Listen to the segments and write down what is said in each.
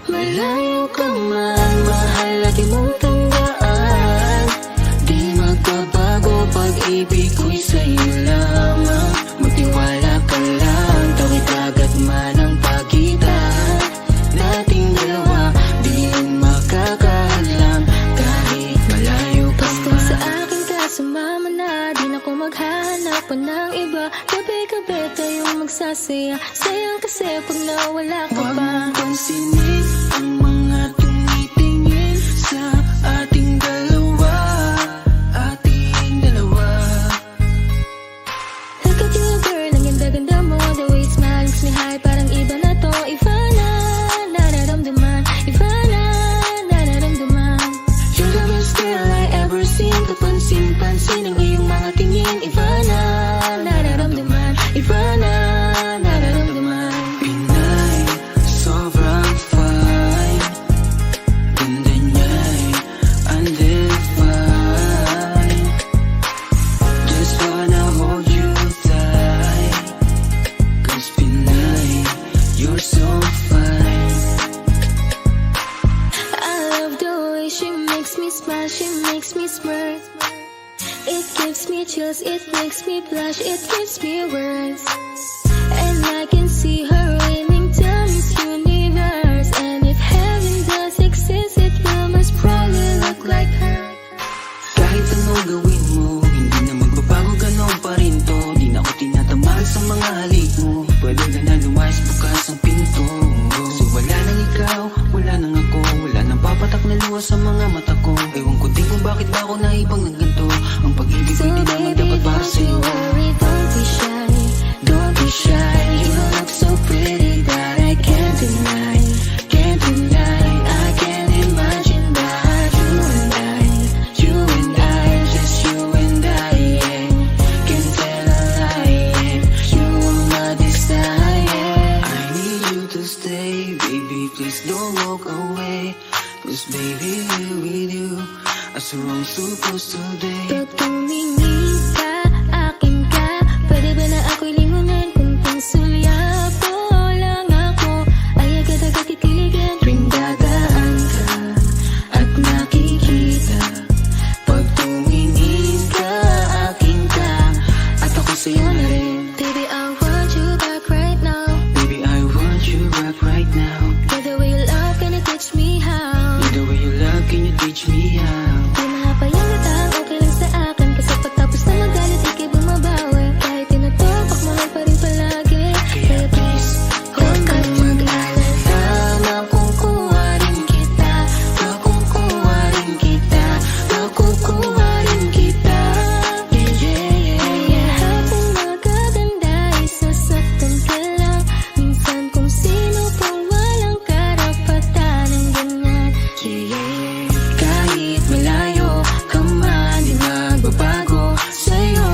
Malayo ka man, mahal lagi mong tandaan. Di magbabago, pag-ibig ko'y sa'yo lamang. Magtiwala ka lang, tawid agad man ang pagitan nating dalawa. Di yun makakahadlang kahit malayo ka man. Basta sa akin ka, sumama na. Di na ko maghahanap pa ng iba. Gabi-gabi tayong magsasaya. Sayang kasi pag nawala ka Huwag pa. mong pansinin ang mga tumitingin sa ating dalawa. Ating dalawa. Look at you girl, ang ganda-ganda mo. The way you smile makes me high, parang iba na to. Iba na, nararamdaman. Iba na, nararamdaman. You're the best girl I ever seen. Kapansin-pansin ang iyong mga tingin. Iba na, Nararamdaman. iba na, nararamdaman. Pinay, sobrang fine. Ganda niya'y undefined. Just wanna hold you tight. Cause Pinay, you're so fine. I love the way she makes me smile, she makes me smirk. It gives me chills, it makes me blush, it gives me words. And I can see her winning to Miss Universe. And if heaven does exist, it will most probably look like her. Kahit anong gawin mo, hindi na magbabago, ganon pa rin to. Di na ako tinatamaan sa mga halik mo. Pwede ka na lumayas, bukas ang pinto. So wala nang ikaw, wala nang ako. Wala nang papatak na luha sa mga mata ko. Ewan ko din kung bakit ba ako naipang ng ganito. Ang pag-ibig So ko'y di naman baby, dapat para don't you sa'yo. worry, don't be shy. Don't be shy, you look so pretty that I can't deny. Can't deny, I can't imagine that you and I, just you and I, yeah. Can't tell a lie, yeah. You are my desire. I need you to stay, baby, please don't walk away. Cause baby, here with you, as we're all supposed to be. Pag tumingin ka, akin ka. Pwede ba na ako'y lingunan? Kung pansulyapo lang ako, ay agad-agad titiligan. Tuwing dadaan ka at nakikita, pag tumingin ka, akin ka, at ako sa'yo na rin. Baby, I want you back right now. Baby, I want you back right now. By the way you love, can you teach me how? The way you love, can you teach me how? Di mahapayang okay lang sa akin. Kasi pagtapos na magalit, ikay bumabawi. Kahit tinutupak, mahal pa rin palagi. Kaya please, huwag ka mag-alala. Makukuha rin kita, makukuha rin kita, makukuha rin kita. Yeah, yeah, yeah. Lahat ng magaganda ay sasaktan ka lang. Minsan kung sino pang walang karapatan ng ganyan. Yeah, yeah. Kahit malayo ka man, di magbabago. Sa'yo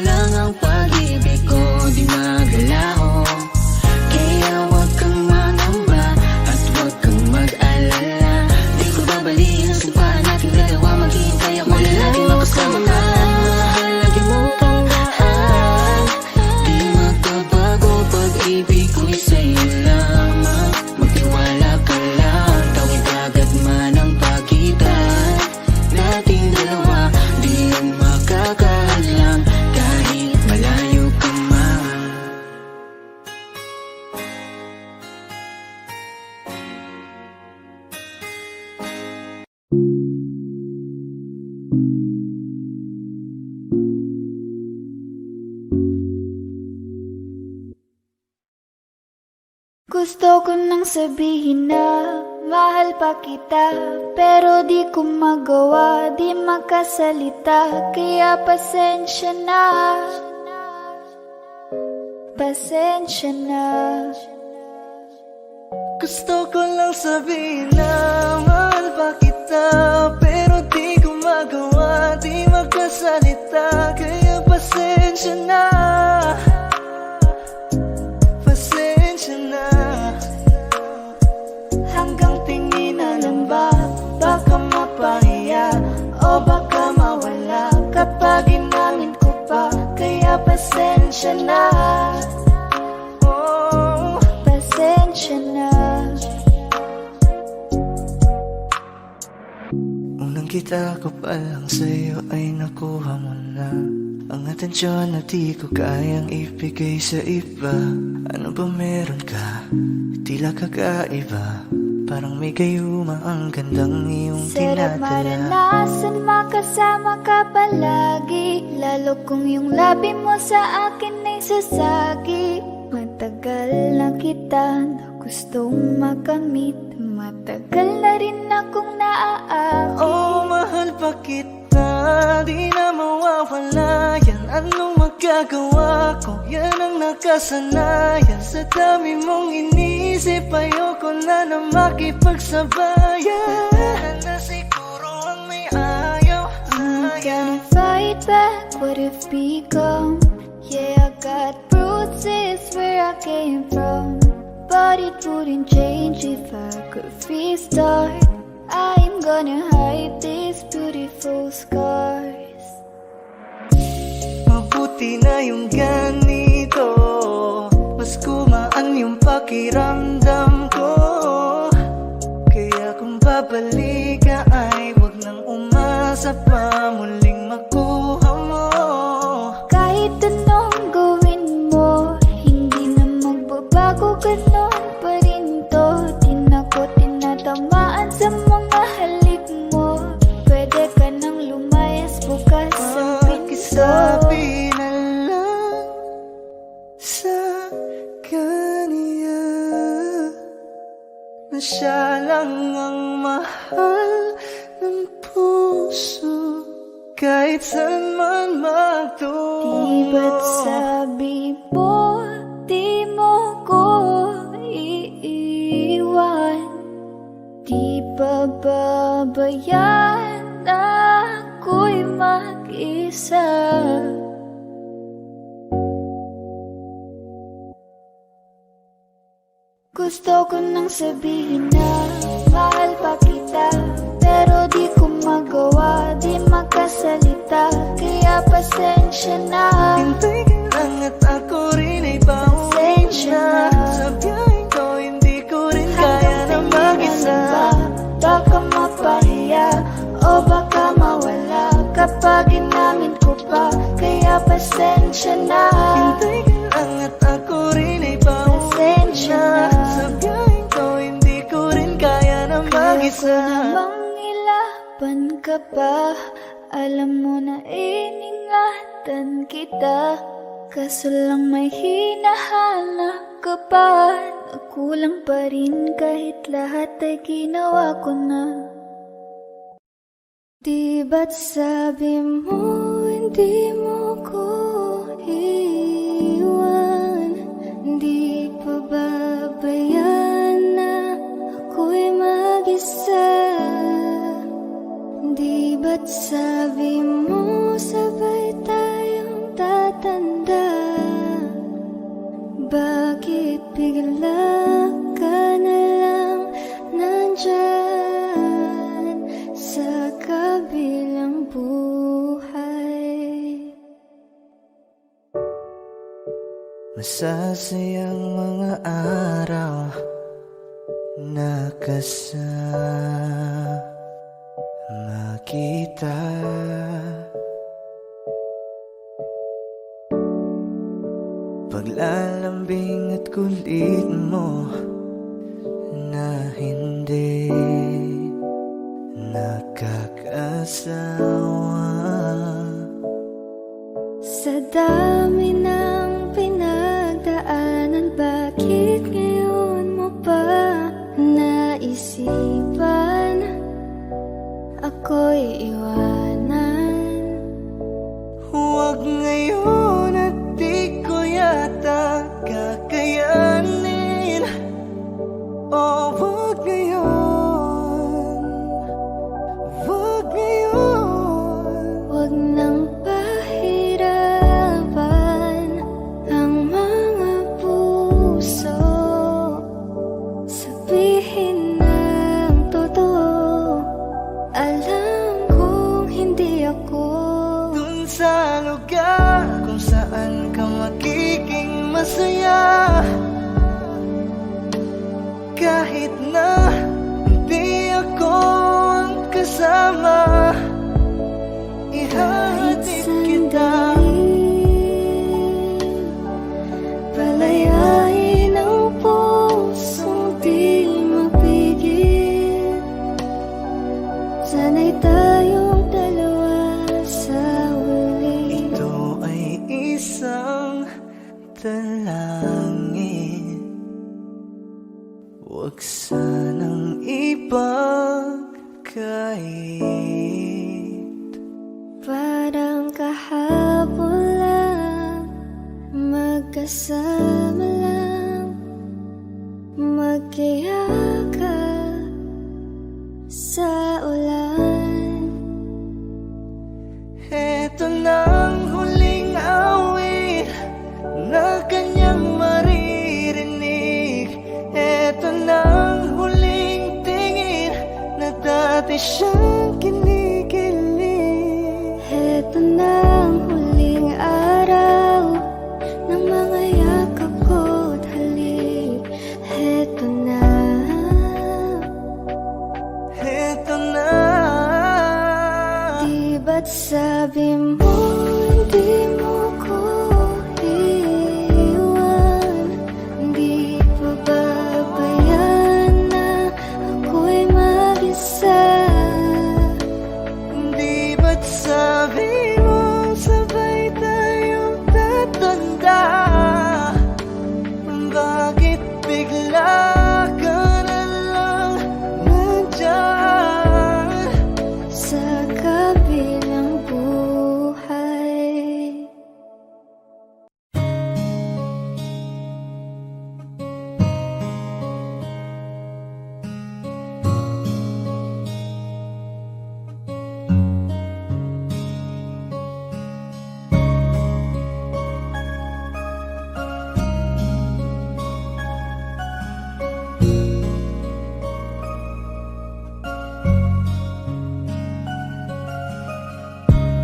lang ang pag-ibig ko, di maglalaho. Kaya wag kang mangamba at wag kang mag-alala. Di ko babaliin ang sumpaan nating dalawa. Maghihintay ako na laging makasama ka. Mahal lagi mong tandaan. Di magbabago, pag-ibig ko'y sa'yo lamang. Magtiwala ka lang, tawid agad man ang pagitan nating dalawa. Di yun makakahadlang kahit malayo ka man. Gusto ko nang sabihin na mahal pa kita, pero di ko magawa, di makasalita. Kaya pasensya na, pasensya na. Gusto ko lang sabihin na mahal pa kita, pero di ko magawa, di magkasalita. Kaya pasensya na, pasensya na. Hanggang tingin na lang ba, baka mapahiya o baka mawala kapag inamin ko pa. Kaya pasensya na, oh, pasensya na. kita ko pa lang sa'yo ay nakuha mo na ang atensyon na di ko kayang ibigay sa iba. Ano ba meron ka? Tila kakaiba. Parang may gayuma ang gandang iyong Sarap tinatala. maranasan, makasama ka palagi. Lalo kung yung labi mo sa akin ay sasagi. Matagal na kita na gustong makamit. Matagal na rin akong naaakit. Oh, mahal pa kita, di na mawawala yan. Anong magagawa ko? Yan ang nakasanayan. Sa dami mong inisip, ayoko na makipagsabayan. Na siguro ang may ayaw. Gonna fight back what if become. Yeah, I got bruises where I came from, but it wouldn't change if I could restart. I'm gonna hide these beautiful scars. Mabuti na yung ganito, mas gumaan yung pakiramdam ko. Kaya kung babalik ka ay wag nang umasa pa muling makuha mo. Kahit anong gawin mo, hindi na magbabago, ganon pa rin to. Di na ko tinatamaan sa mga halik mo. Pwede ka nang lumayas, bukas ang pinto. Pakisabi na lang sa kanya na siya lang ang mahal ng puso, kahit saan man magtungo. Di ba't sabi mo, di mo ko iiwan? Di ba babayaan ako'y mag-isa? Gusto ko nang sabihin na mahal pa kita, pero di ko magawa, di makasalita. Kaya pasensya na. Hintay ka lang at ako rin ay pauwi na. Sa biyaheng ko hindi ko rin kaya na mag-isa. Baka mapahiya o baka mawala kapag inamin ko pa. Kaya pasensya na. Hintay ka lang at ako rin ay pauwi na. Sa biyaheng ko hindi ko rin kaya na mag-isa. Kaya ko namang ilaban ka pa. Alam mo na iningatan kita, kaso lang may hinahanap ka pa. Nagkulang pa rin kahit lahat ay ginawa ko na. Di ba't sabi mo hindi mo ko iwan? Di pa babayaan na ako'y mag-isa? Di ba't sabi mo sabay tayong tatanda? Bakit bigla ka na lang nandyan sa kabilang buhay? Masasayang mga araw na kasama kita. Paglalambing at kulit mo na hindi nakakasawa. Sa dami ng pinagdaanan, bakit ngayon mo pa naisipan ako'y iwanan? Huwag ngayon at di ko yata kakayanin. Oh, huwag ngayon. Huwag ngayon. Huwag nang pahirapan ang mga puso. Sabihin ng totoo, alam kong hindi ako Dun sa lugar kung saan ka magiging masaya. Kahit na hindi ako ang kasama. Huwag sanang ipagkait. Parang kahapon lang, magkasama lang, magkayakap sa ulan. Eto nang huling awit na kanyang maririnig. Eto nang huling tingin na dati siyang kinikilig. Eto na ang huling araw ng mga yakap ko't halik. Eto na. Eto na. Di ba't sabi mo hindi mo ko iwan? Di pa babayaan na ako'y mag-isa? Di ba't sabi mo sabay tayong tatanda? Bakit bigla ka na lang nandyan Sa kabilang buhay.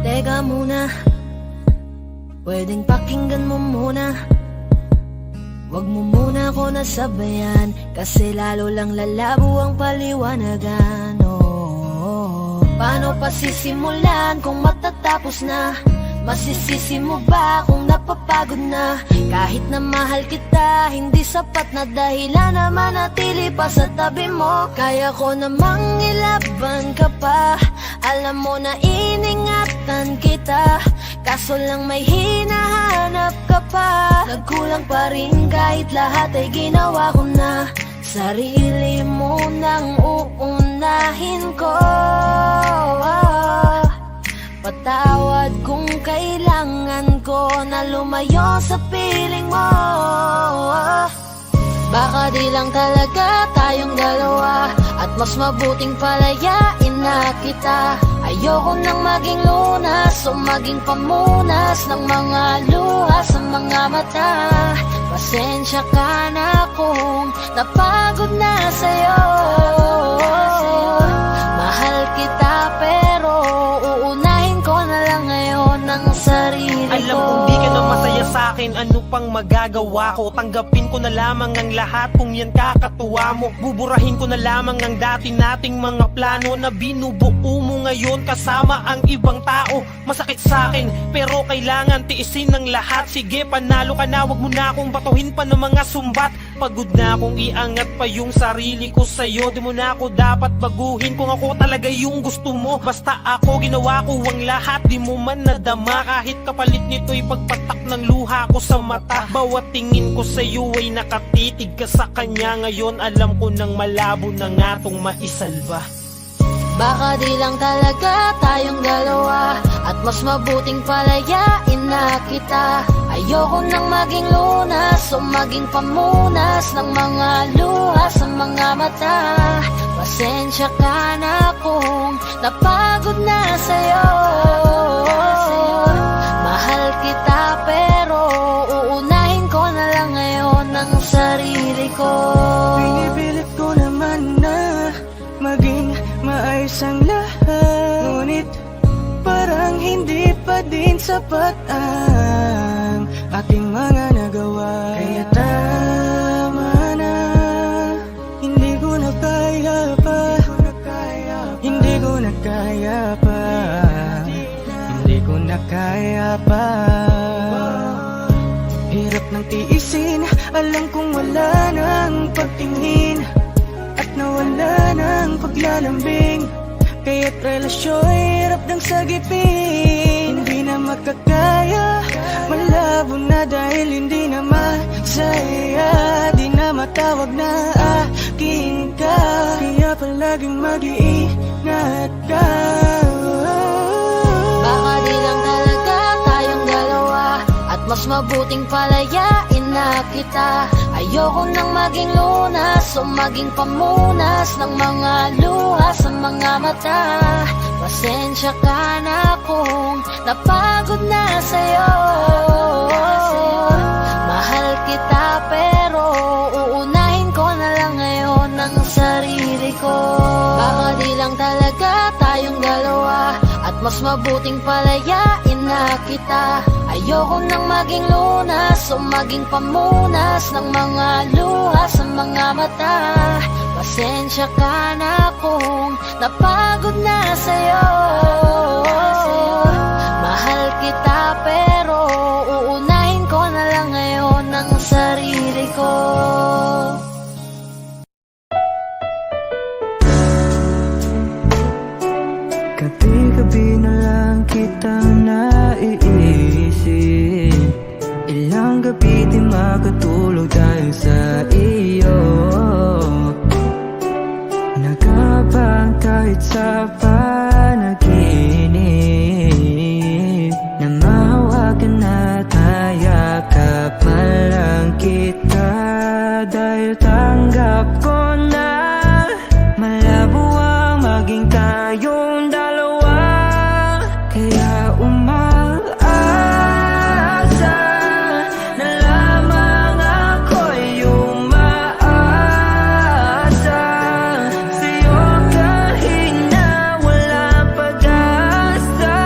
Teka muna, pwedeng pakinggan mo muna. Huwag mo muna ako nasabayan, kasi lalo lang lalabo ang paliwanagan. Oh, paano pa sisimulan kung matatapos na? Masisisi mo ba kung napapagod na? Kahit na mahal kita, hindi sapat na dahilan na manatili pa sa tabi mo. Kaya ko namang ilaban ka pa, alam mo na iningatan kita, kaso lang may hinahanap ka pa. Nagkulang pa rin kahit lahat ay ginawa ko na. Sarili mo nang uunahin ko. Patawad kung kailangan ko na lumayo sa piling mo. Baka di lang talaga tayong dalawa, at mas mabuting palayain na kita. Ayoko nang maging lunas o maging pamunas ng mga luha sa mga mata. Pasensya ka na kung napagod na sa'yo. Mahal kita pero uunahin ko na lang ngayon ang sarili ko. Alam kong di ka na masaya sa'kin, ano pang magagawa ko? Tanggapin ko na lamang ang lahat kung yan kakatuwa mo. Buburahin ko na lamang ang dati nating mga plano na binubuo mo ngayon kasama ang ibang tao. Masakit sa'kin pero kailangan tiisin ng lahat. Sige, panalo ka na, wag mo na akong batuhin pa ng mga sumbat. Pagod na akong iangat pa yung sarili ko sa'yo. Di mo na ako dapat baguhin kung ako talaga yung gusto mo. Basta ako ginawa ko ang lahat, di mo man nadama. Kahit kapalit nito'y pagpatak ng luha ko sa mata. Bawat tingin ko sa'yo ay nakatitig ka sa kanya. Ngayon alam ko nang malabo na nga tong maisalba. Baka di lang talaga tayong dalawa, at mas mabuting palayain na kita. Ayoko nang maging lunas o maging pamunas ng mga luha sa mga mata. Pasensya ka na kung napagod na sa'yo. Mahal kita pero uunahin ko na lang ngayon ang sarili ko. Pinipilit ko naman na maging maayos ang lahat, ngunit parang hindi pa din sapat ang aking mga nagawa. Kaya tama na, hindi ko na kaya pa, hindi ko na kaya pa, hindi ko na kaya pa. Hirap ng tiisin, alam kong wala nang pagtingin at nawala ng paglalambing. Kaya't relasyo'y hirap ng sagipin. Hindi na makakaya, malabo na dahil hindi na masaya. Di na tumatawag na aking ka. Kaya palaging mag-iingat ka. Baka di lang talaga tayong dalawa, at mas mabuting palayain na kita. Ayoko nang maging lunas o maging pamunas ng mga luha sa mga mata. Pasensya ka na kung napagod na sa'yo. Mahal kita pero uunahin ko na lang ngayon ang sarili ko. Baka di lang talaga tayong dalawa, at mas mabuting palayain na kita. Ayoko nang maging lunas o maging pamunas ng mga luha sa mga mata. Pasensya ka na kung napagod na sa'yo. Mahal kita pero uunahin ko na lang ngayon ang sarili ko. Gabi-gabi na lang kitang naiisip. Ilang gabi di makatulog dahil sa iyo. Nagabang kahit sa panaginip, na mahawakan at hayakapan lang kita. Dahil tanggap ko na malabo ang maging tayong dalawa. Kaya umaasa na lamang ako'y umaasa sa'yo kahit na walang pag-asa.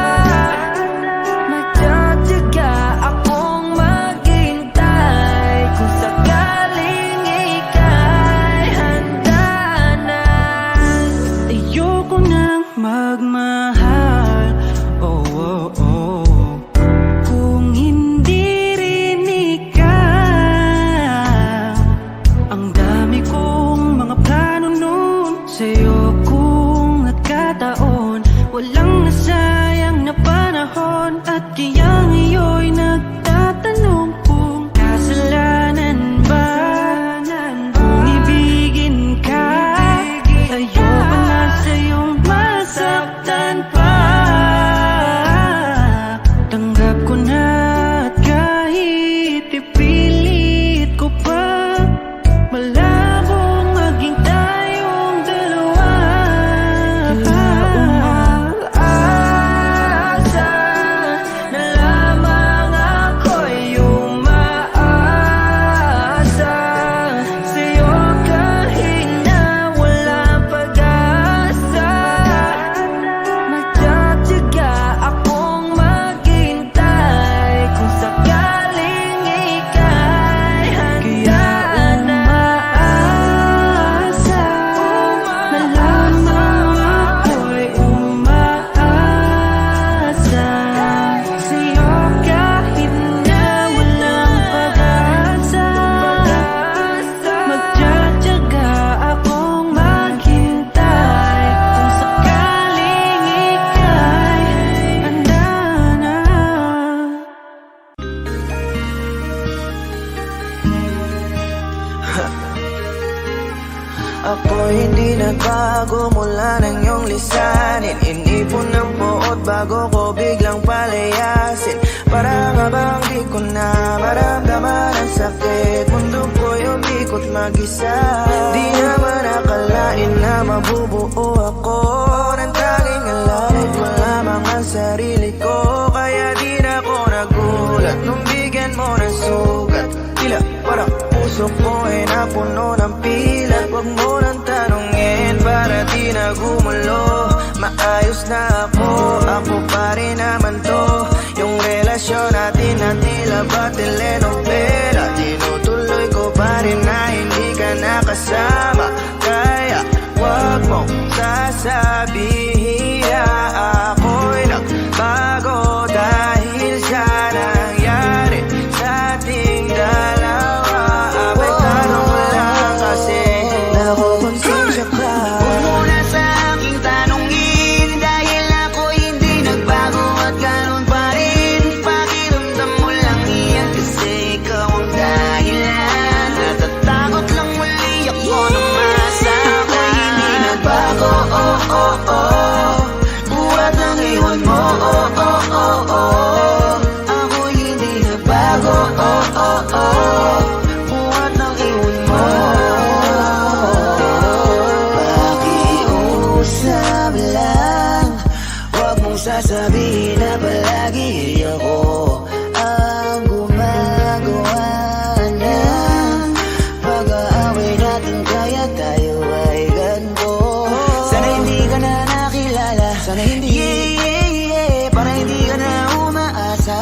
Magtatiyaga akong maghintay kung sakaling ika'y handa na. Ayoko nang magmahal, oh, oh, oh, kung hindi rin ikaw. Ang dami kong mga plano nun sa'yo, kung nagkataon walang nasayang na panahon. At kaya ngayon'y nagtatanong kung kasalanan ba kung ibigin ka. Ayoko na sa'yong masaktan pa. Tanggap ko na at kahit ipilit ko pa, malabong maging tayong dalawa. Kaya umaasa na lamang ako'y umaasa sa'yo kahit na walang pag-asa. Magtatiyaga akong maghintay kung sakaling ika'y handa na. Umaasa na lamang ako'y umaasa sa'yo kahit na walang pag-asa. Magtatiyaga akong maghintay kung sakaling ika'y handa na. Ako'y hindi nagbago mula ng iyong lisanin. Inipon ng buot bago ko biglang palayasin. Para nga bang di ko na maramdaman ang sakit. Mundo ko'y umikot mag-isa. Di naman akalain na mabubuo ako ng tanging alalay ko lamang ang sarili ko. Kaya di na ako nagulat nung bigyan mo ng sugat. Tila parang puso ko ay napuno ng pilat. Huwag mo nang tanungin para di na gumulo. Maayos na ako pa rin naman to. Yung relasyon natin na tila ba telenovela, tinutuloy ko pa rin na hindi ka nakasama. Kaya huwag mong sasabihin na ako'y nagbago dahil sa nangyari sa ating dalawa. Abay tanong ko lang kasi nakukonsensya ka. Huwag mo na sa aking tanongin dahil ako'y hindi nagbago at ganun pa rin. Pakiramdam mo lang iyan kasi ikaw ang dahilan. Natatakot lang sasabihin na palagi ako ang gumagawa na pag-aaway natin kaya tayo ay ganito. Sana hindi ka na nakilala, sana hindi para hindi ka na umaasa.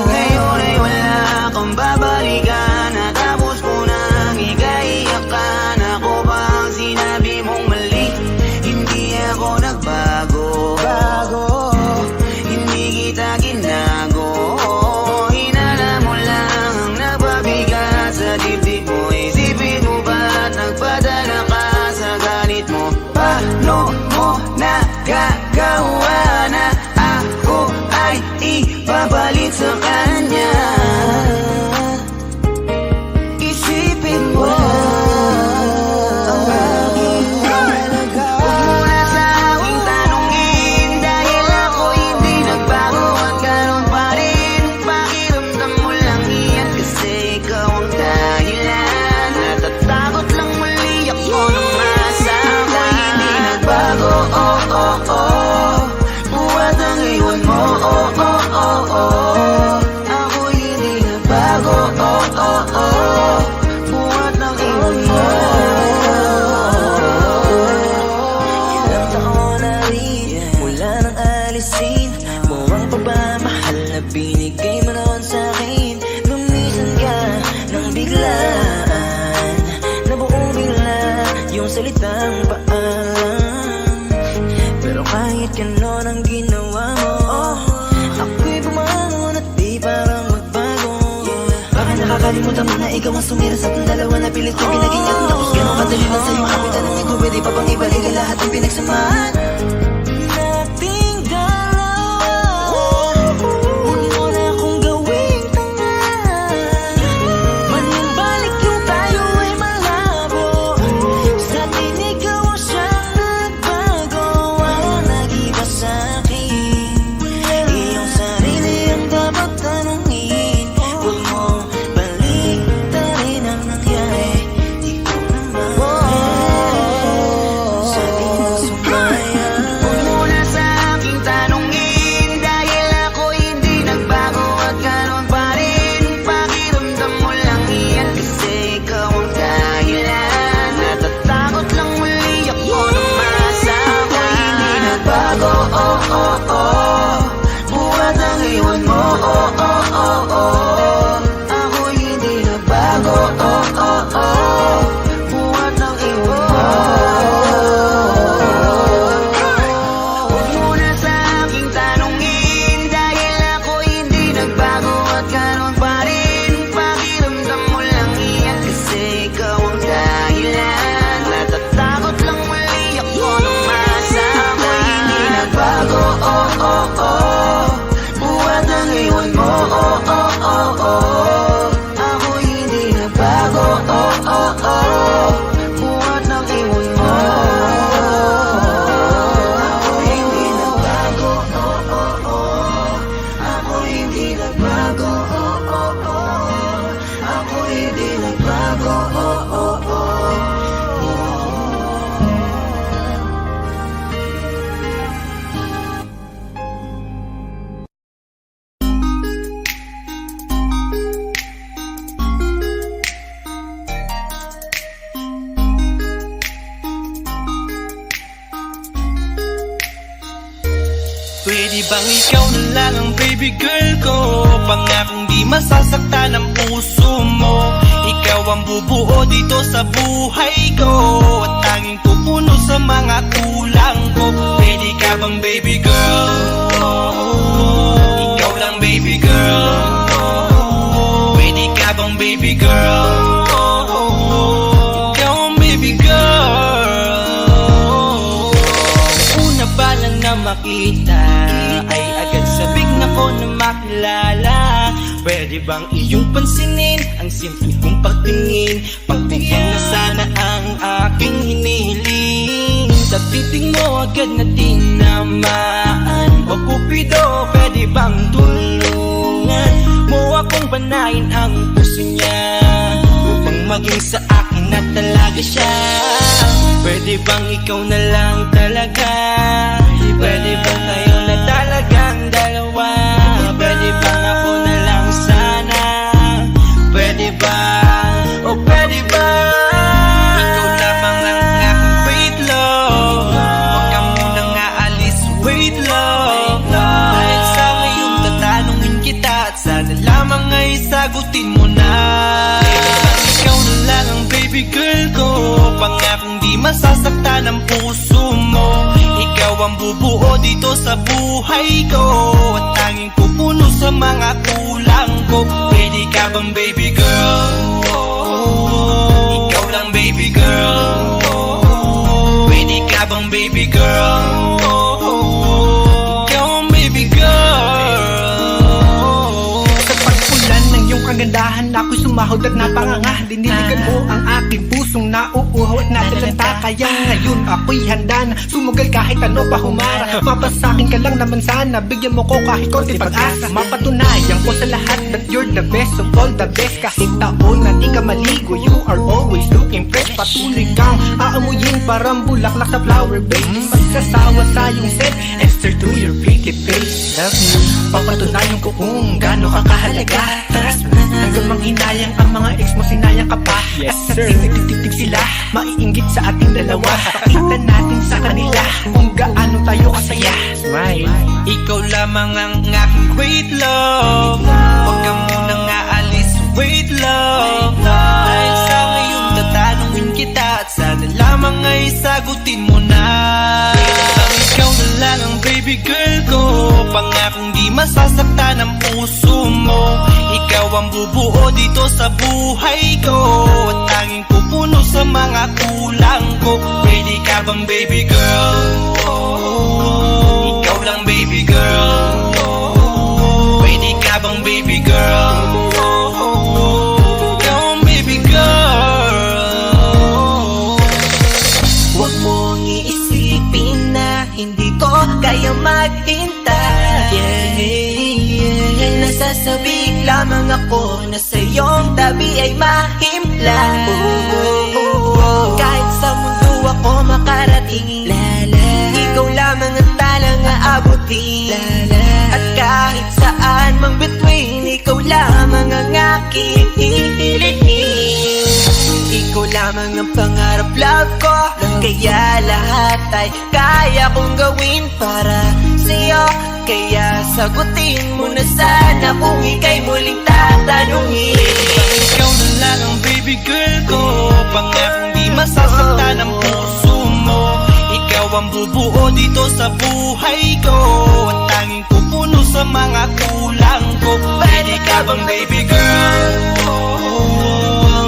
Ngayon ay wala kang babalikan, natapos ko nang ikaiyakan. Ako ba ang sinabi mong mali? Hindi ako nagbago, hindi kita ginago. Hinala mo lang ang nagpabigat sa dibdib mo. Isipin mo ba't nagpadala ka sa galit mo? Paano mo nagagawa na ako ay ipapalit sa kanya? Isipin mo ang aking talaga. Huwag mo na sa aking tanungin, dahil ako hindi nagbago at ganun pa rin. Pakiramdam mo lang yan kasi ikaw ang dahilan. Natatakot lang muli ako nung masama. Ako hindi nagbago, buhat ang iwan mo, Ako hindi nagbago, buhat ang iwan mo. Ilang taon na rin mula nang alisin mo ang pagmamahal na binigay mo noon sa'kin. Lumisan ka nang biglaan, nabuo bigla yung salitang paalam. Pero kahit ganon ang ginawa mo, ako'y bumangon at di parang magbago. Baka nakakalimutan mo na ikaw ang sumira sa ating dalawa na pilit kong pinagingat. Tapos ganon kadali lang sa'yo ang aking tanongin ko, pwede pa bang ibalik ang lahat ng pinagsamahan nating dalawa? Huwag mo na akong gawing tanga, manumbalik yung tayo ay malabo. Sa atin ikaw ang siyang nagbago. Walang nag-iba sa'kin, iyong sarili ang dapat tanungin. Huwag mong baliktarin ang nangyari, ikaw naman sa ating sumaya. Huwag mo na sa aking tanungin, dahil ako hindi nagbago at ganun pa rin. Pakiramdam mo lang yan kasi ikaw ang dahilan. Natatakot lang muli ako nung masama. Ako hindi nagbago, buhat ang iwan mo, Ako hindi nagbago, buhat ang iwan mo. Huwag mo na sa aking tanungin, dahil ako hindi nagbago at ganun pa rin. Pakiramdam mo lang yan kasi ikaw ang dahilan. Natatakot lang muli ako nung masama. Ako hindi nagbago, buhat ang iwan mo, Ako hindi nagbago, buhat ng iwan mo. Ako hindi nagbago, Ako hindi nagbago, Ako hindi nagbago, Pwede bang ikaw na lang ang baby girl ko? Pangakong di masasaktan ang puso mo. Ikaw ang bubuo dito sa buhay ko, at tanging pupuno sa mga kulang ko. Pwede ka bang baby girl? Ikaw lang baby girl. Pwede ka bang baby girl? Ikaw ang baby girl. Una pa lang na makita ay agad sabik na ko na makilala. Pwede bang iyong pansinin ang simple kong pagtingin? Pagbigyan na sana ang aking hinihiling. Sa titing mo agad na tinamaan. O Cupido, pwede bang tulungan mo akong banayin ang puso niya, upang maging sa akin na talaga siya? Pwede bang ikaw na lang talaga? Pwede bang baby girl ko. Pangakong di masasaktan ang puso mo. Ikaw ang bubuo dito sa buhay ko, at tanging pupuno sa mga kulang ko. Pwede ka bang baby girl? Ikaw lang baby girl. Pwede ka bang baby girl? Ikaw ang baby girl. Sa pagpulan ng iyong kagandahan, ako'y sumahod at napanganga. Diniligan mo ang aking pusong nauuhaw at natalanta. Kaya ngayon ako'y handa na sumugal kahit ano pa humara. Mapasakin ka lang naman sana, bigyan mo ko kahit konti pag-asa. Mapatunayan ko sa lahat that you're the best of all the best. Kahit taon na di ka maligo, you are always looking fresh. Patuloy kang aamuyin parang bulaklak sa flower bed. Di magsasawa sa iyong set and stare to your pretty face. Love me, papatunayan ko kung gaano ka kahalaga. Trust me, hanggang manghinayang ang mga ex mo, sinayang ka pa. Yes sir, nagtitig sila, maiinggit sa ating dalawa. Pakita natin sa kanila kung gaano tayo kasaya. Smile. Ikaw lamang ang aking great love. Huwag ka munang aalis, wait love. Dahil sa ngayon tatanungin kita, at sana lamang ay sagutin mo na. Ikaw na lang ang baby girl ko. Pangakong di masasaktan ang puso mo. Ikaw ang bubuo dito sa buhay ko, at tanging pupuno sa mga kulang ko. Pwede ka bang baby girl? Ikaw lang baby girl. Pwede ka bang baby girl? Ikaw ang baby girl. Huwag mong iisipin na hindi ko kaya maghintay. Nasasabi lamang ako na sa iyong tabi ay mahimpla. Kahit sa mundo ako makarating, ikaw lamang ang talang aabutin. At kahit saan mang between, ikaw lamang ang aking hihilihin. Ikaw lamang ang pangarap love ko, kaya lahat ay kaya kong gawin para sa'yo. Kaya sagutin mo na sana kung ika'y muling tatanungin. Ikaw na lang ang baby girl ko. Pangakong di masasaktan ang puso mo. Ikaw ang bubuo dito sa buhay ko, at tanging pupuno sa mga kulang ko. Pwede ka bang baby girl?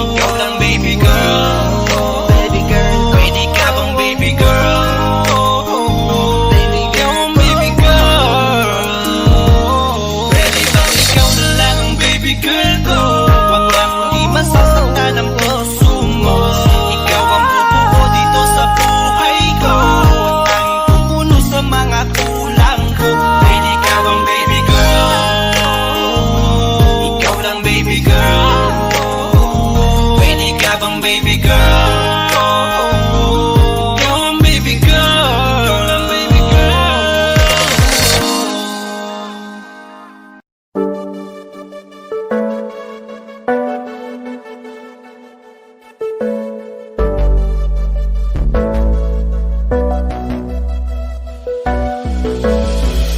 Ikaw lang baby girl. Baby girl. Pwede ka bang baby girl? Ikaw ang baby girl. Pwede bang ikaw na lang ang baby girl ko? Pangakong di masasaktan ang puso mo. Ikaw ang bubuo dito sa buhay ko, at tanging pupuno sa mga kulang ko. Pwede ka bang baby girl? Ikaw lang baby girl. Pwede ka bang baby girl? Ikaw ang baby girl. Ikaw lang baby girl.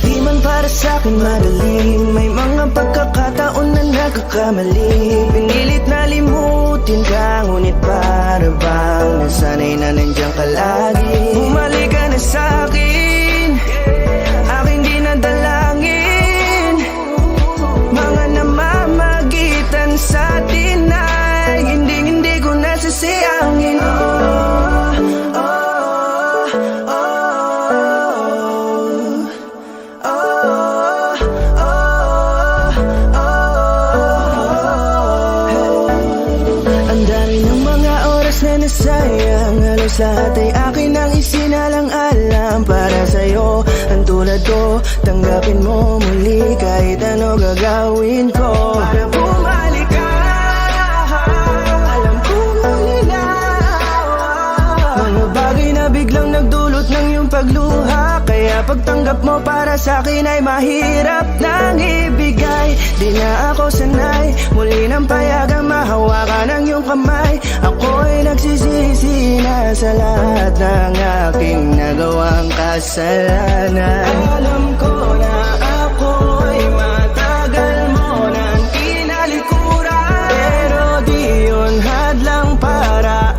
Di man para sa'kin madaling, may mga pagkakataon na nagkakamali. Pinilit na limutin ka, ngunit para bang nasanay na nandiyan ka lagi. Bumalik ka na sa'kin, aking di nadalangin. Mga namamagitan sa atin ay hindi ko nasasayangin. Ang dami ng mga oras na nasayang, halos lahat ay akin ang isinalang-alam para sa'yo. Ang tulad ko, tanggapin mo muli kahit ano gagawin ko para bumalik ka. Alam ko malinaw, mga bagay na biglang nagdulot ng iyong pagluha. Kaya pagtanggap mo para sa'kin ay mahirap nang ibigay. Di na ako sanay, muli nang payagang mahawakan ang iyong kamay. Ako'y nagsisisi na sa lahat ng aking nagawang kasalanan. Alam ko na ako'y matagal mo nang kinalikuran, pero di yun hadlang para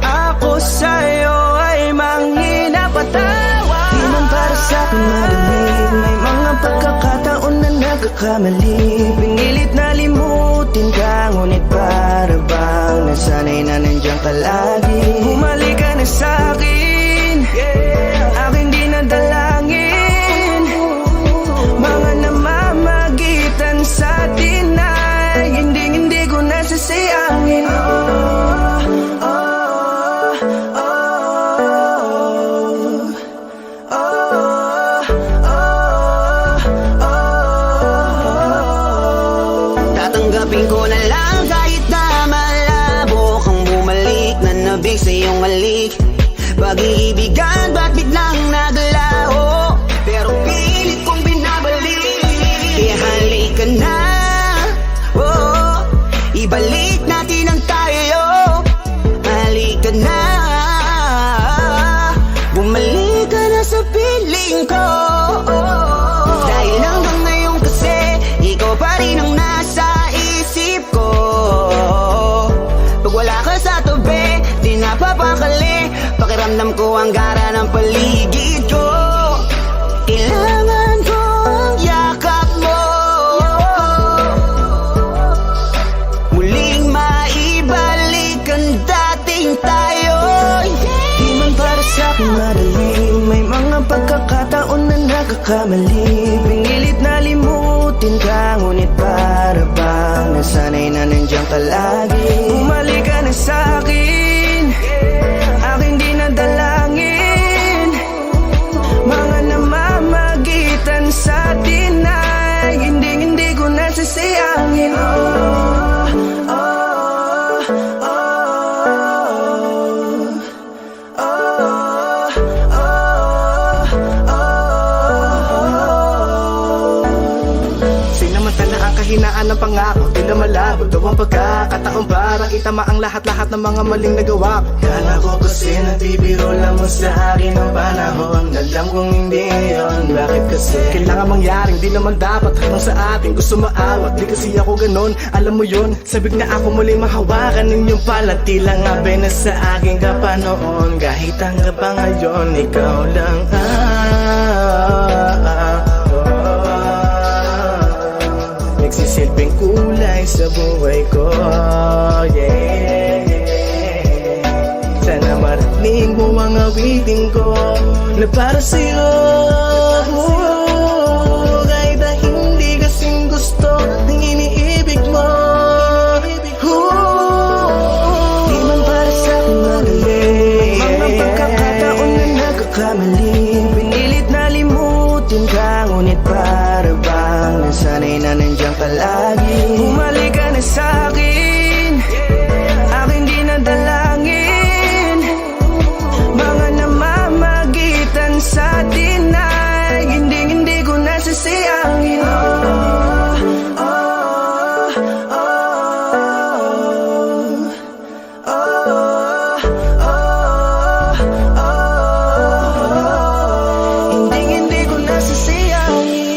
nagkakamali. Pinilit na limutin ka, ngunit para bang nasanay na nandiyan ka lagi. Bumalik ka na sa'kin, aking di nadalangin. Mga namamagitan sa atin ay hindi ko nasasayangin. Tatanggapin ko na lang kahit na malabo kang bumalik na nabig sa iyong halik. Pag-iibigan ba't biglang naglaho, pero pilit kong binabalik. Kaya halika na, oh, ibalik natin ang tayo. Halika na, bumalik ka na sa piling ko. Dahil hanggang ngayon kasi ikaw pa rin ang nasa isip ko. Pag wala ka sa tabi, di napapakali. Pakiramdam ko ang gara ng paligid ko. Kailangan ko ang yakap mo, muling maibalik ang dating tayo. Di man para sa'kin madali, may mga pagkakataon na nagkakamali. Pinilit na limutin ka, ngunit para bang nasanay na nandiyan ka lagi. Bumalik ka na sa'kin, aking di nadalangin. Mga namamagitan sa atin ay hindi ko nasasayangin. Sinamantala ang kahinaan ng pangako, di na malabo daw ang pagkakataon para itama ang lahat-lahat ng mga maling nagawa ko. Kala ko kasi nagbibiro lang mo sa akin ang panahon. Alam kong hindi yun, bakit kasi kailangan mangyaring di naman dapat hanggang sa atin gusto maawat. Di kasi ako ganon, alam mo yun. Sabik na ako muli mahawakan ninyong pala. Tila nga ba na sa akin ka pa noon. Kahit hanggang pa ngayon, ikaw lang nagsisilbing kulay sa buhay ko, yeah. Sana marinig mo ang awitin ko na para sa'yo, kahit na hindi kasing gusto ng iniibig mo. Di man para sa'kin madali, mga pagkakataon na nagkakamali. Pinilit na limutin ka, ngunit para bang nasanay na nandiyan ka lagi. Bumalik ka na sa'kin, aking di nadalangin. Mga namamagitan sa atin ay hindi ko nasasayangin. Hindi ko nasasayangin.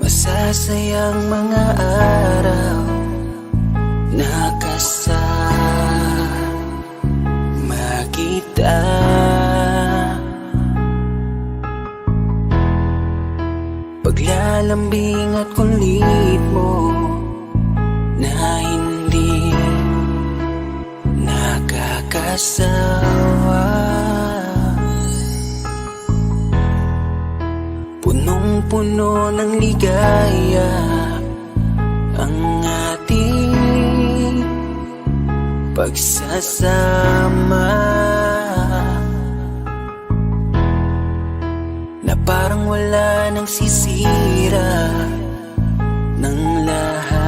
Masasayang mga araw na kasama kita. Paglalambing at kulit mo na hindi nakakasawa. Punong-puno ng ligaya ang ating pagsasama, na parang wala nang sisira ng lahat.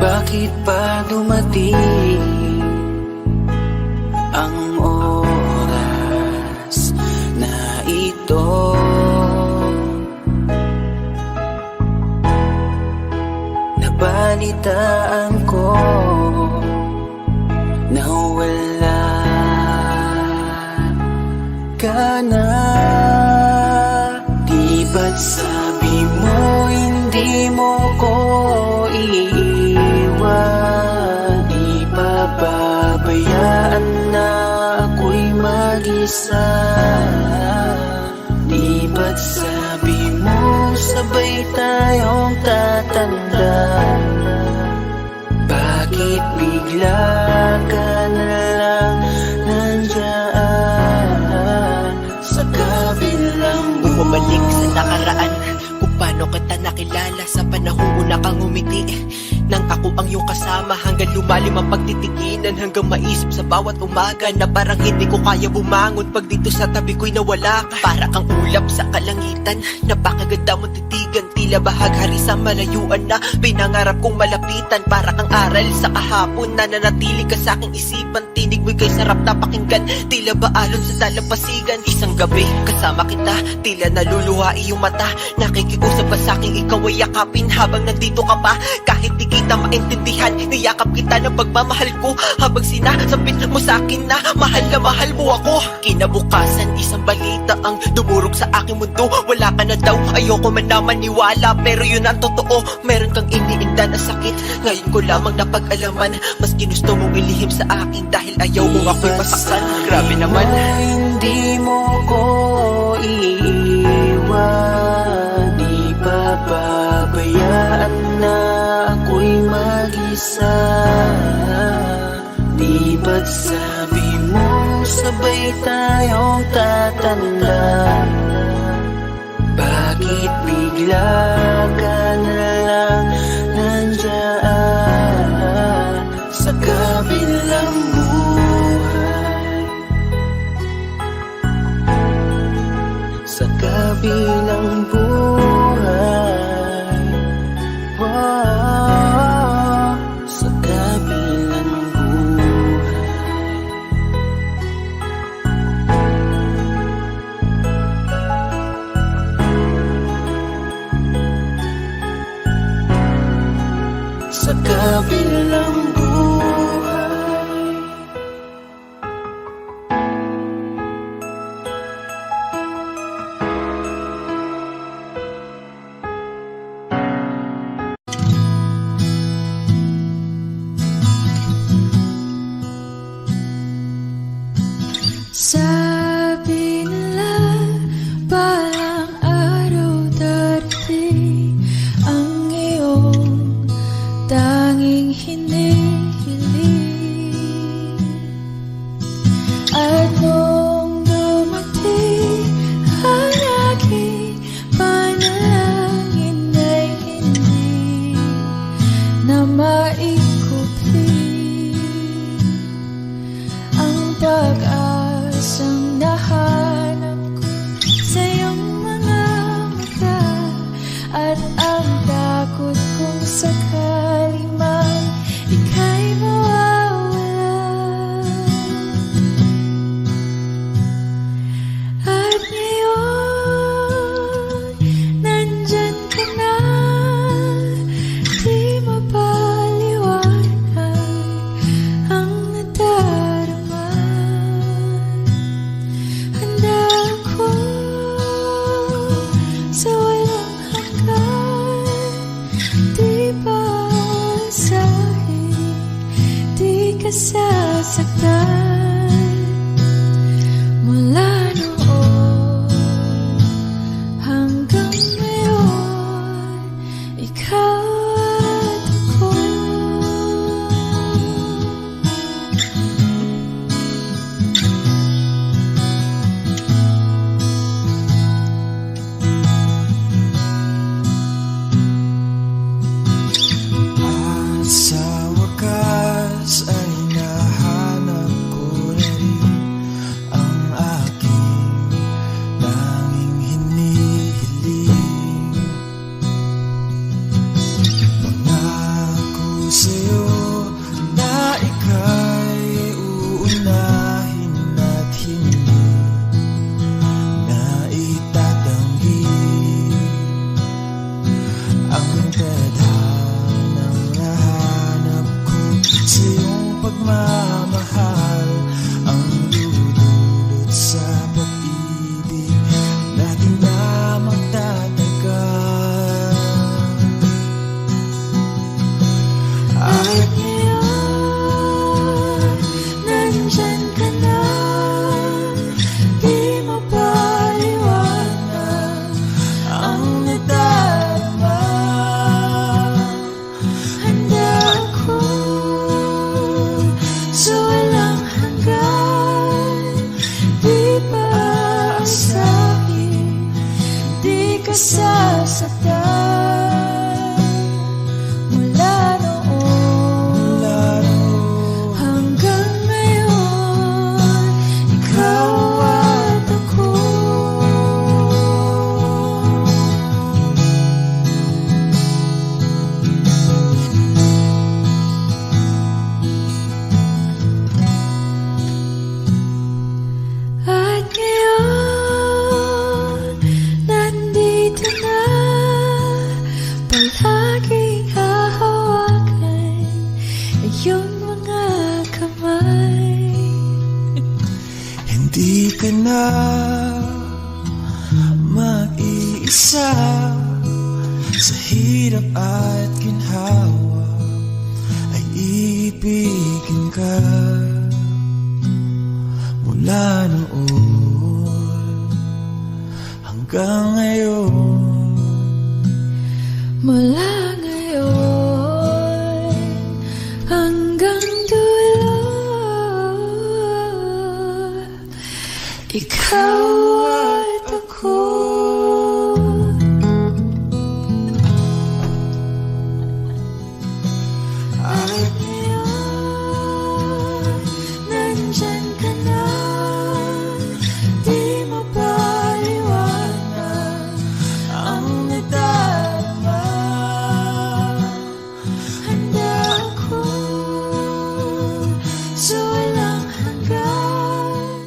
Bakit pa dumating ang oras na ito? ka na? Di ba't sabi mo hindi mo ko iiwan? Di pababayaan na ako'y mag-isa. Di ba't sabi mo sabay tayong tatanda? Bakit bigla ka na lang nandyan sa kabilang buhay? Bumalik sa nakaraan, kung paano kita nakilala sa panahong una kang umiti. Nang ako ang iyong kasama, hanggang lumalim ang pagtitiginan, hanggang maisip sa bawat umaga na parang hindi ko kaya bumangon pag dito sa tabi ko'y nawala ka. Para kang ulap sa kalangitan, napakaganda mong titigan, tila bahaghari sa malayuan na pinangarap kong malapitan. Para kang aral sa kahapon na nanatili ka sa aking isipan, tinig mo'y kay sarap na pakinggan, tila ba alon sa dalampasigan. Isang gabi kasama kita, tila naluluha iyong mata, nakikiusap ka sa aking ikaw ay yakapin habang nandito ka pa. Kahit di kita maintindihan, niyakap kita ng pagmamahal ko, habang sinasabit mo sa akin na mahal mo ako. Kinabukasan, isang balita ang dumurog sa aking mundo. Wala ka na daw, ayoko man na maniwala, pero yun ang totoo. Meron kang iniinda na sakit, ngayon ko lamang napag-alaman. Mas ginusto mong ilihim sa akin dahil ayaw mong ako'y masaktan. Grabe naman. Hindi mo ko iiwan, di pababayaan na ako'y mag-isa. Di ba't sabi mo sabay tayong tatanda? Bakit bigla ka na lang nandyan sa kabilang buhay? Sa kabilang buhay, wow, sa kabilang buhay. Sa kabilang buhay. Sabi nila parang araw darating ang iyong tanging hinihiling. At nung dumating ang aking panalangin ay hindi na maikupli ang pag-asang Di ka na mag-iisa sa hirap at ginhawa, ay ibigin ka mula noon hanggang ngayon. Mula ngayon hanggang dulo, ikaw at ako. At ngayon, nandyan ka na, di mapaliwanag ang nadarama. Handa ako sa walang hanggan.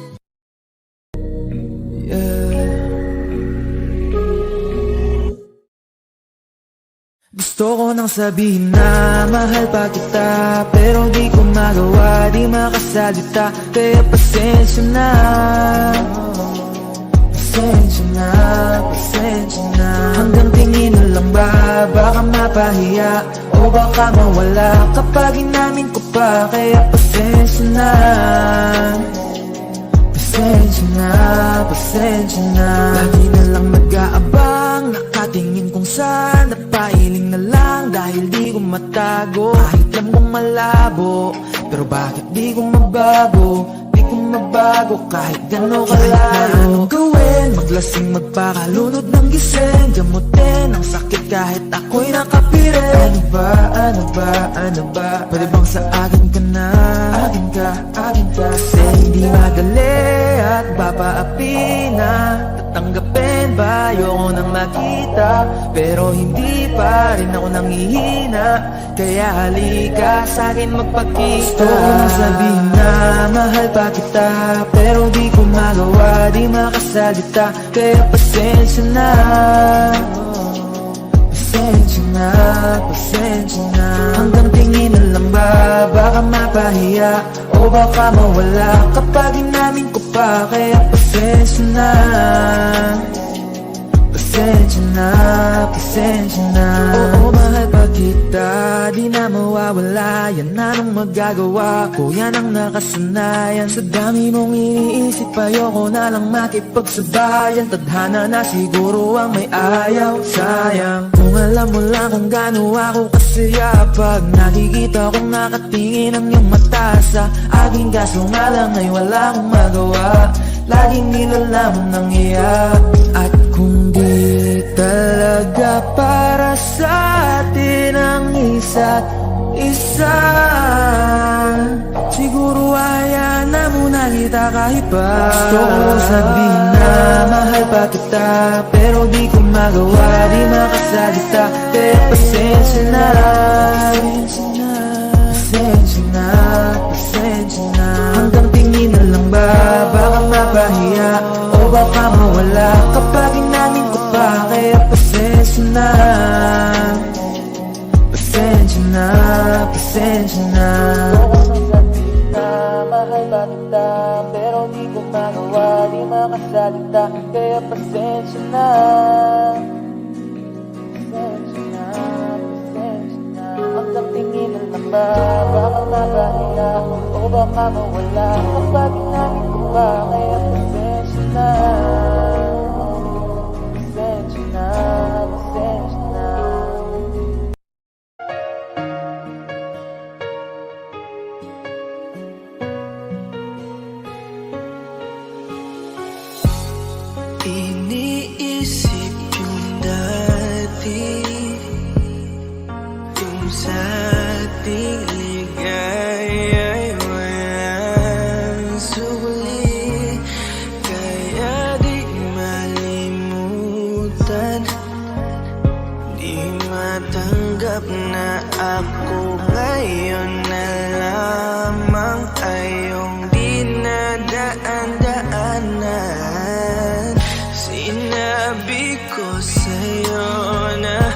Gusto ko nang sabihin na mahal pa kita, pero di ko magawa, di makasalita. Kaya pasensya na, pasensya na, pasensya na. Hanggang tingin na lang ba, baka mapahiya o baka mawala kapag inamin ko pa. Kaya pasensya na, pasensya na, pasensya na. Lagi na lang nag-aabang, nakatingin kung saan, napailing na lang dahil di ko matago. Kahit alam kong malabo, pero bakit di ko mabago? Di ko mabago kahit gano'n kalaro. Anong gawin? Maglasing, magpakalunod ng gising, gamutin ang sakit kahit ako'y nakapirin. Ano ba, ano ba, ano ba? Pwede bang sa akin ka na? Akin ka, akin ka. Kasi hindi madali at papaapi na. Tatanggapin ba? Ayoko nang makita, pero hindi pa rin ako nangihina. Kaya halika sa'kin magpakita. Gusto ko nang sabihin na mahal pa kita, pero di ko magawa, di makasalita. Kaya pasensya na, pasensya na, pasensya na. Hanggang tingin na lang ba, baka mapahiya o baka mawala kapag inamin ko pa. Kaya pasensya na, pasensya na, pasensya na. Oo, mahal pa kita, di na mawawala. Yan anong magagawa ko, yan ang nakasanayan. Sa dami mong iniisip, ayoko na lang makipagsabayan. Tadhana na siguro ang may ayaw, sayang. Kung alam mo lang kung gaano ako kasaya pag nakikita kong nakatingin ang iyong mata sa aking, kaso nga lang ay wala akong magawa. Laging nilalamon ng iyak. At kung di talaga para sa atin ang isa't isa, siguro hayaan na muna kita kahit pa. Gusto ko sabihin na mahal pa kita, pero di ko magawa, di makasalita. Kaya pasensya na, pasensya na, pasensya na. Hanggang tingin na lang ba, baka mapahiya o baka mawala kapag inamin ko pa. Kaya pasensya na, pasensya na, pasensya na. Mahal ba kita, pero di ko magawa, di makasalita. Kaya pasensya na, pasensya na, pasensya na. Hanggang tingin na lang ba, baka mapahiya o baka mawala kapag inamin ko pa. Kaya pasensya na, pasensya na, pasensya na. Iniisip yung dati, kung sa ating ligaya ay walang suli. Kaya di malimutan, di matanggap na ako ngayon na lamang ay iyong dinadaan-daanan. Sinabi ko sa'yo na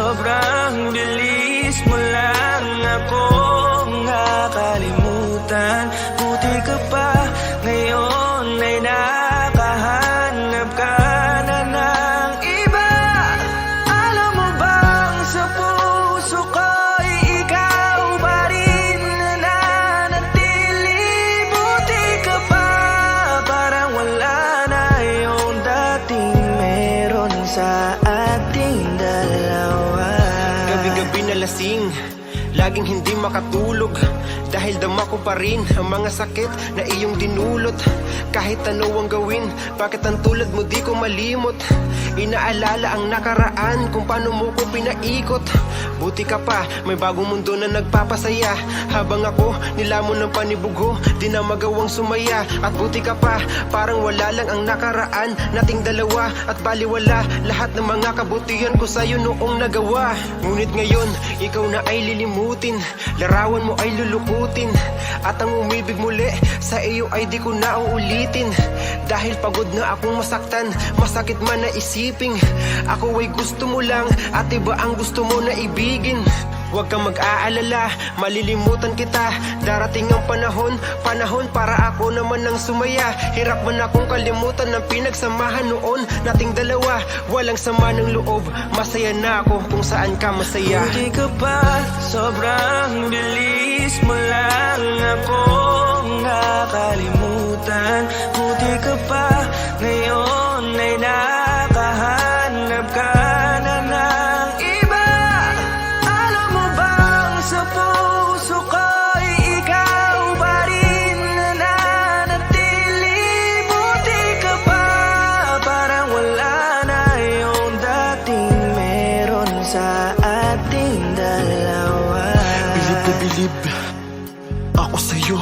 sobrang bilis mo lang ako nakalimutan. Buti ka pa ngayon ay nakahanap ka na ng iba. Alam mo bang sa puso ko'y ikaw pa rin nananatili. Buti ka pa, parang wala na yung dating meron sa ating dalawa. Gabi-gabi na lasing, laging hindi makatulog, dahil dama ko pa rin ang mga sakit na iyong dinulot. Kahit ano ang gawin, bakit ang tulad mo di ko malimot? Inaalala ang nakaraan, kung paano mo ko pinaikot. Buti ka pa, may bagong mundo na nagpapasaya. Habang ako, nilamon ng panibugo, di na magawang sumaya. At buti ka pa, parang wala lang ang nakaraan nating dalawa. At baliwala lahat ng mga kabutihan ko sa'yo noong nagawa. Ngunit ngayon, ikaw na ay lilimutin, larawan mo ay lulukutin, at ang umibig muli sa iyo ay di ko na uulitin. Dahil pagod na akong masaktan, masakit man na isiping ako ay gusto mo lang at iba ang gusto mo na ibigin. Huwag kang mag-aalala, malilimutan kita. Darating ang panahon para ako naman ang sumaya. Hirap man akong kalimutan ng pinagsamahan noon nating dalawa. Walang sama ng loob, masaya na ako kung saan ka masaya. Buti ka pa, sobrang bilis mo lang ako nakalimutan. Buti ka pa, ngayon ay nakahanap ka na ng iba. Alam mo bang sa puso ko'y ikaw pa rin nananatili. Buti ka pa, parang wala na yung dating meron sa ating dalawa. Bilib na bilib ako sa'yo.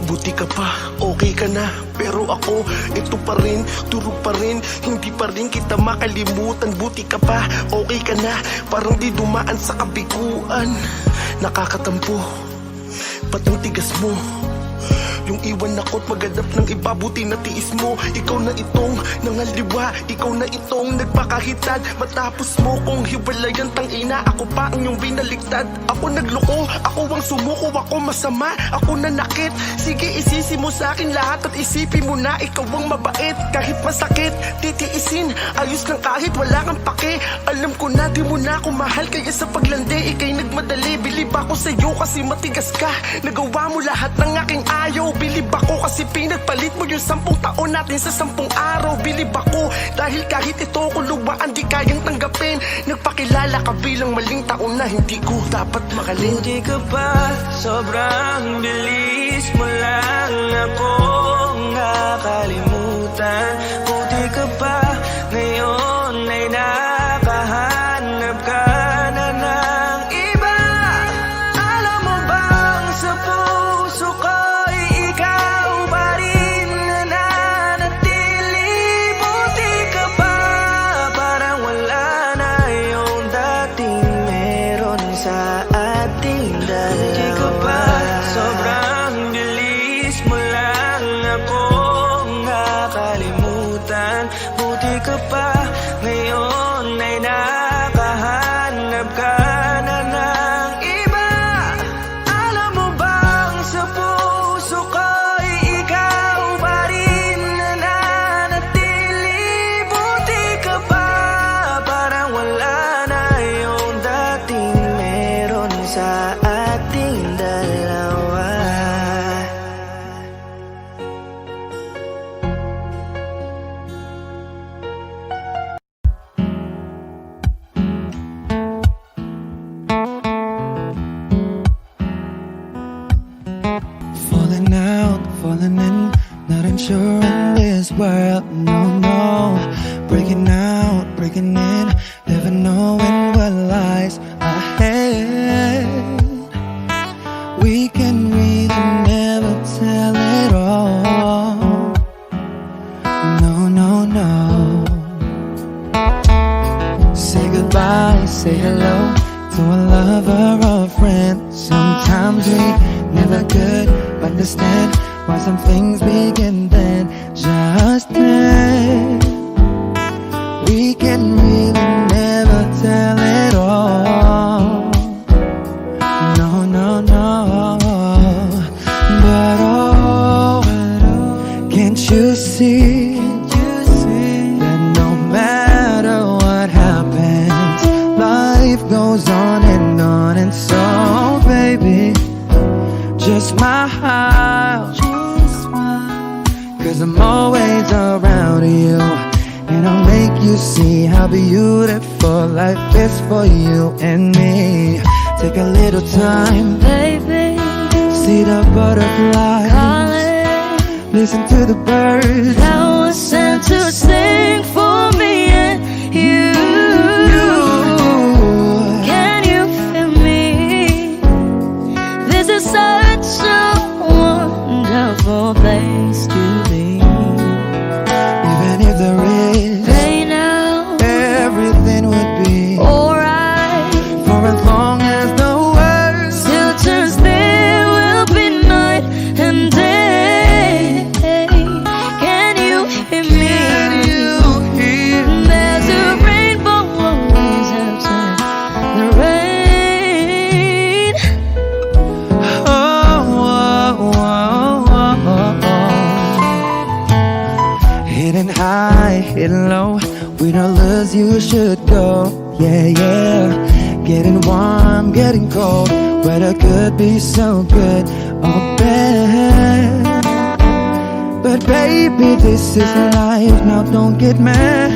Buti ka pa, okay ka na. Pero ako, ito pa rin, turog pa rin, hindi pa rin kita makalimutan. Buti ka pa, okay ka na, parang di dumaan sa kabiguan. Nakakatampo, ba't ang tigas mo? Yung iwan ako't maghanap ng iba, buti na tiis mo. Ikaw na itong nangaliwa, ikaw na itong nagpakahitad. Matapos mo kong hiwalayan, tangina, ako pa ang iyong binaliktad. Ako nagloko, ako ang sumuko, ako masama, ako nanakit. Sige, isisi mo sa akin lahat at isipin mo na ikaw ang mabait. Kahit masakit, titiisin, ayos lang kahit wala kang pake. Alam ko na di mo na ako mahal, kaya sa paglandi ikay nagmadali. Bilib ako sa'yo kasi matigas ka, nagawa mo lahat ng aking ayaw. Bilib ako kasi pinagpalit mo yung 10 taon natin sa 10 araw. Bilib ako dahil kahit ito ko luwaan di kayang tanggapin. Nagpakilala ka bilang maling taon na hindi ko dapat makalin. Buti ka pa, sobrang bilis mo lang ako nakalimutan. Buti ka pa, ngayon ay nakahanap ka na ng iba. Alam mo bang sa puso ko'y ikaw pa rin nananatili. Buti ka pa, parang wala na yung dating meron sa ating dalawa. Buti ka pa, sobrang bilis mo lang ako nakalimutan. Buti ka pa, ngayon ay nakahanap ka na ng iba. Alam mo bang sa puso ko'y ikaw pa rin nananatili. Buti ka pa, parang wala na yung dating meron sa ating dalawa. Falling out, falling in, not unsure in this world, no, no. Breaking out, breaking in, never knowing what lies ahead. We can really never tell it all. No, no, no. Say goodbye, say hello to a lover or a friend. Sometimes we never could understand why some things begin then, just then. We can really never tell it you see how beautiful life is for you and me. Take a little time, Baby, see the butterflies, calling. listen to the birds. That was sent to sing for me and you. Can you feel me? This is such a wonderful place to be. Even if there is Right now, everything would be alright. for as long as the world Still turns, there will be night and day. Can you hear me? There's a rainbow always outside the rain. Hidden high, hidden low, we don't lose, you should go. Yeah, yeah, getting warm, getting cold, weather could be so good or bad. But baby, this is life, now don't get mad.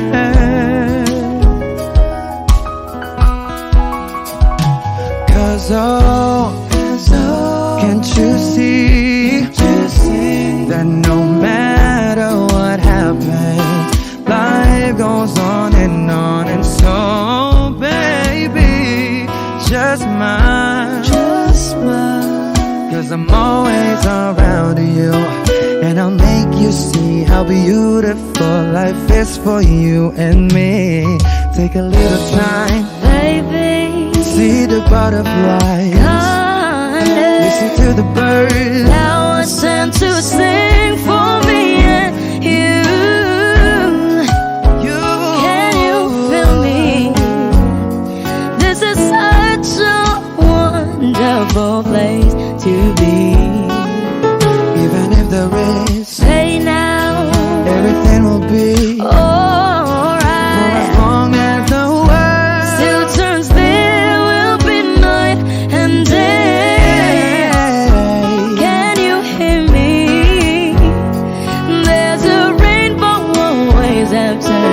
Cause can't you see that no matter what happens, life goes on, and so baby, just smile, cause I'm always around you, and I'll make you see how beautiful life is for you and me. Take a little time, Baby, see the butterflies, listen to the birds. That was sent to sing for me and you. Can you feel me? This is such a wonderful place to be. Even if there is Say now, everything will be for alright. as long as the world Still turns, there will be night and day. Can you hear me? There's a rainbow always after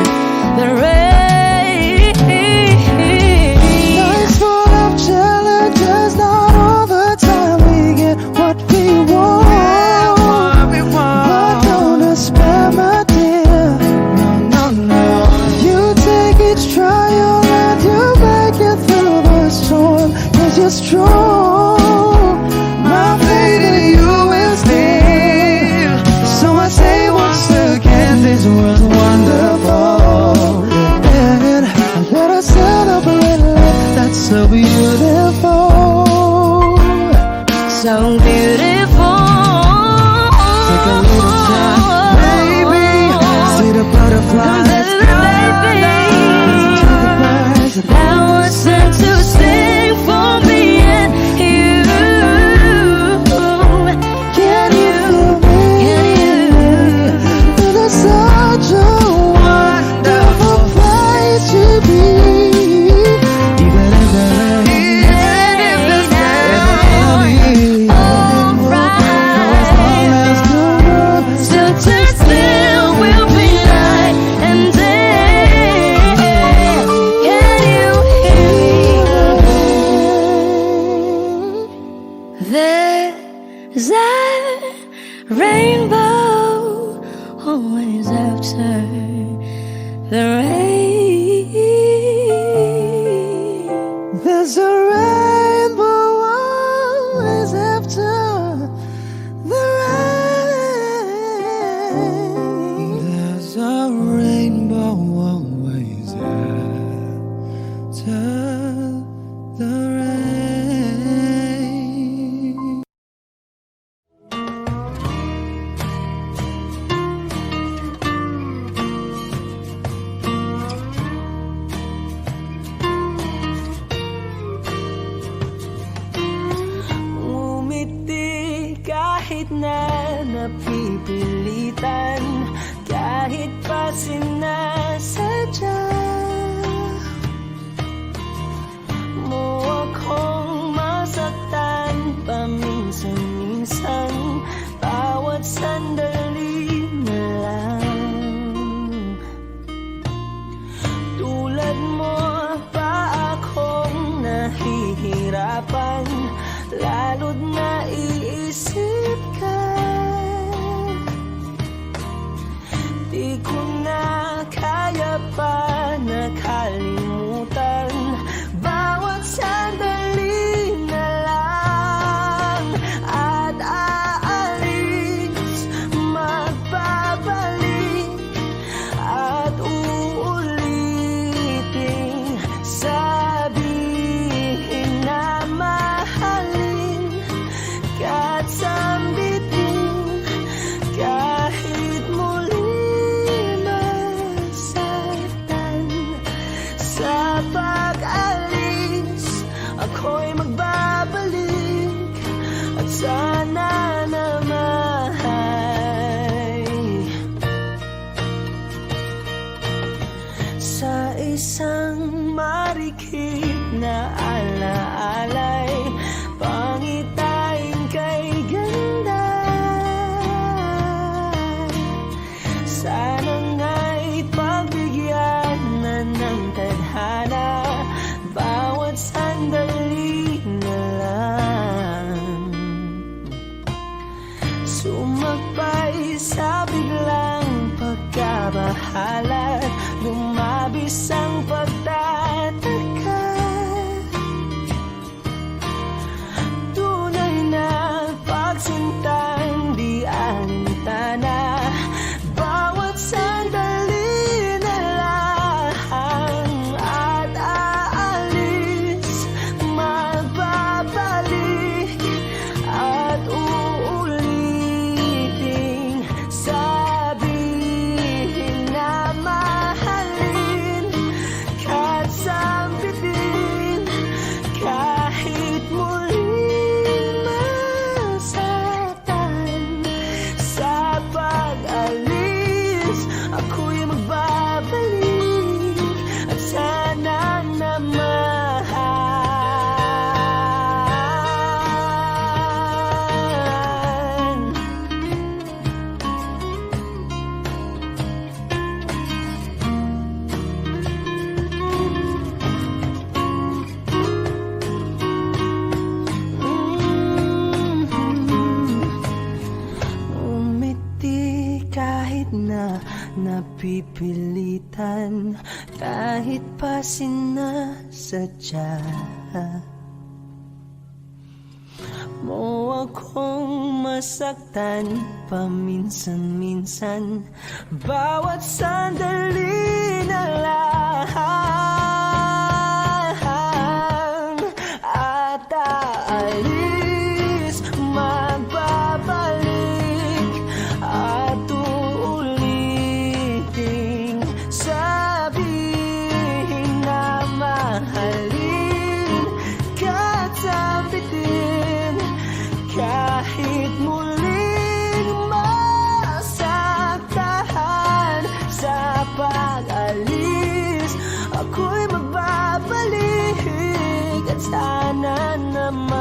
the rain. Life's full of challenges, not all the time we get what we want. But don't despair, my dear. No, no, no. You take each trial and you make it through the storm, cause you're strong. My faith in you is deep. So I say once again, this world's wonderful. And let us celebrate life that's so beautiful. So beautiful. Take a little time, baby. See the butterflies. Listen to the birds. That was sent to sing for me and you. Can you feel me? It is such a wonderful place to be. Even if there is Still turns, there will be night and day. Can you hear me? There's a rainbow always after the rain. there's a rainbow always after the rain. There's a rainbow always after the rain. Ngumiti kahit na napipilitan, kahit pa sinasadya mo akong masaktan paminsan-minsan, bawat sandali na lang. isang marikit na alaalay, pangitain kay ganda. Sana nga'y pagbigyan na ng tadhana, bawat sandali na lang. Sumakbay sa biglang pagkabahala, lumabis ang pagtataka. Tunay na pagsintang di alintana, bawat sandali na lang. At aalis, magbabalik, at uuliting sabihin na mahalin, kahit sambitin, kahit muling masaktan. Sa pag-alis, ako'y magbabalik, at sana naman. Umiti kahit na napipilitan, kahit pa sinasadya mo akong masaktan paminsan-minsan, bawat sandali na lang. At aalis, magbabalik, at uuliting sabihin na mahalin, kahit sambitin, kahit muling masaktan. Sa pag-alis, ako'y magbabalik, at sana naman.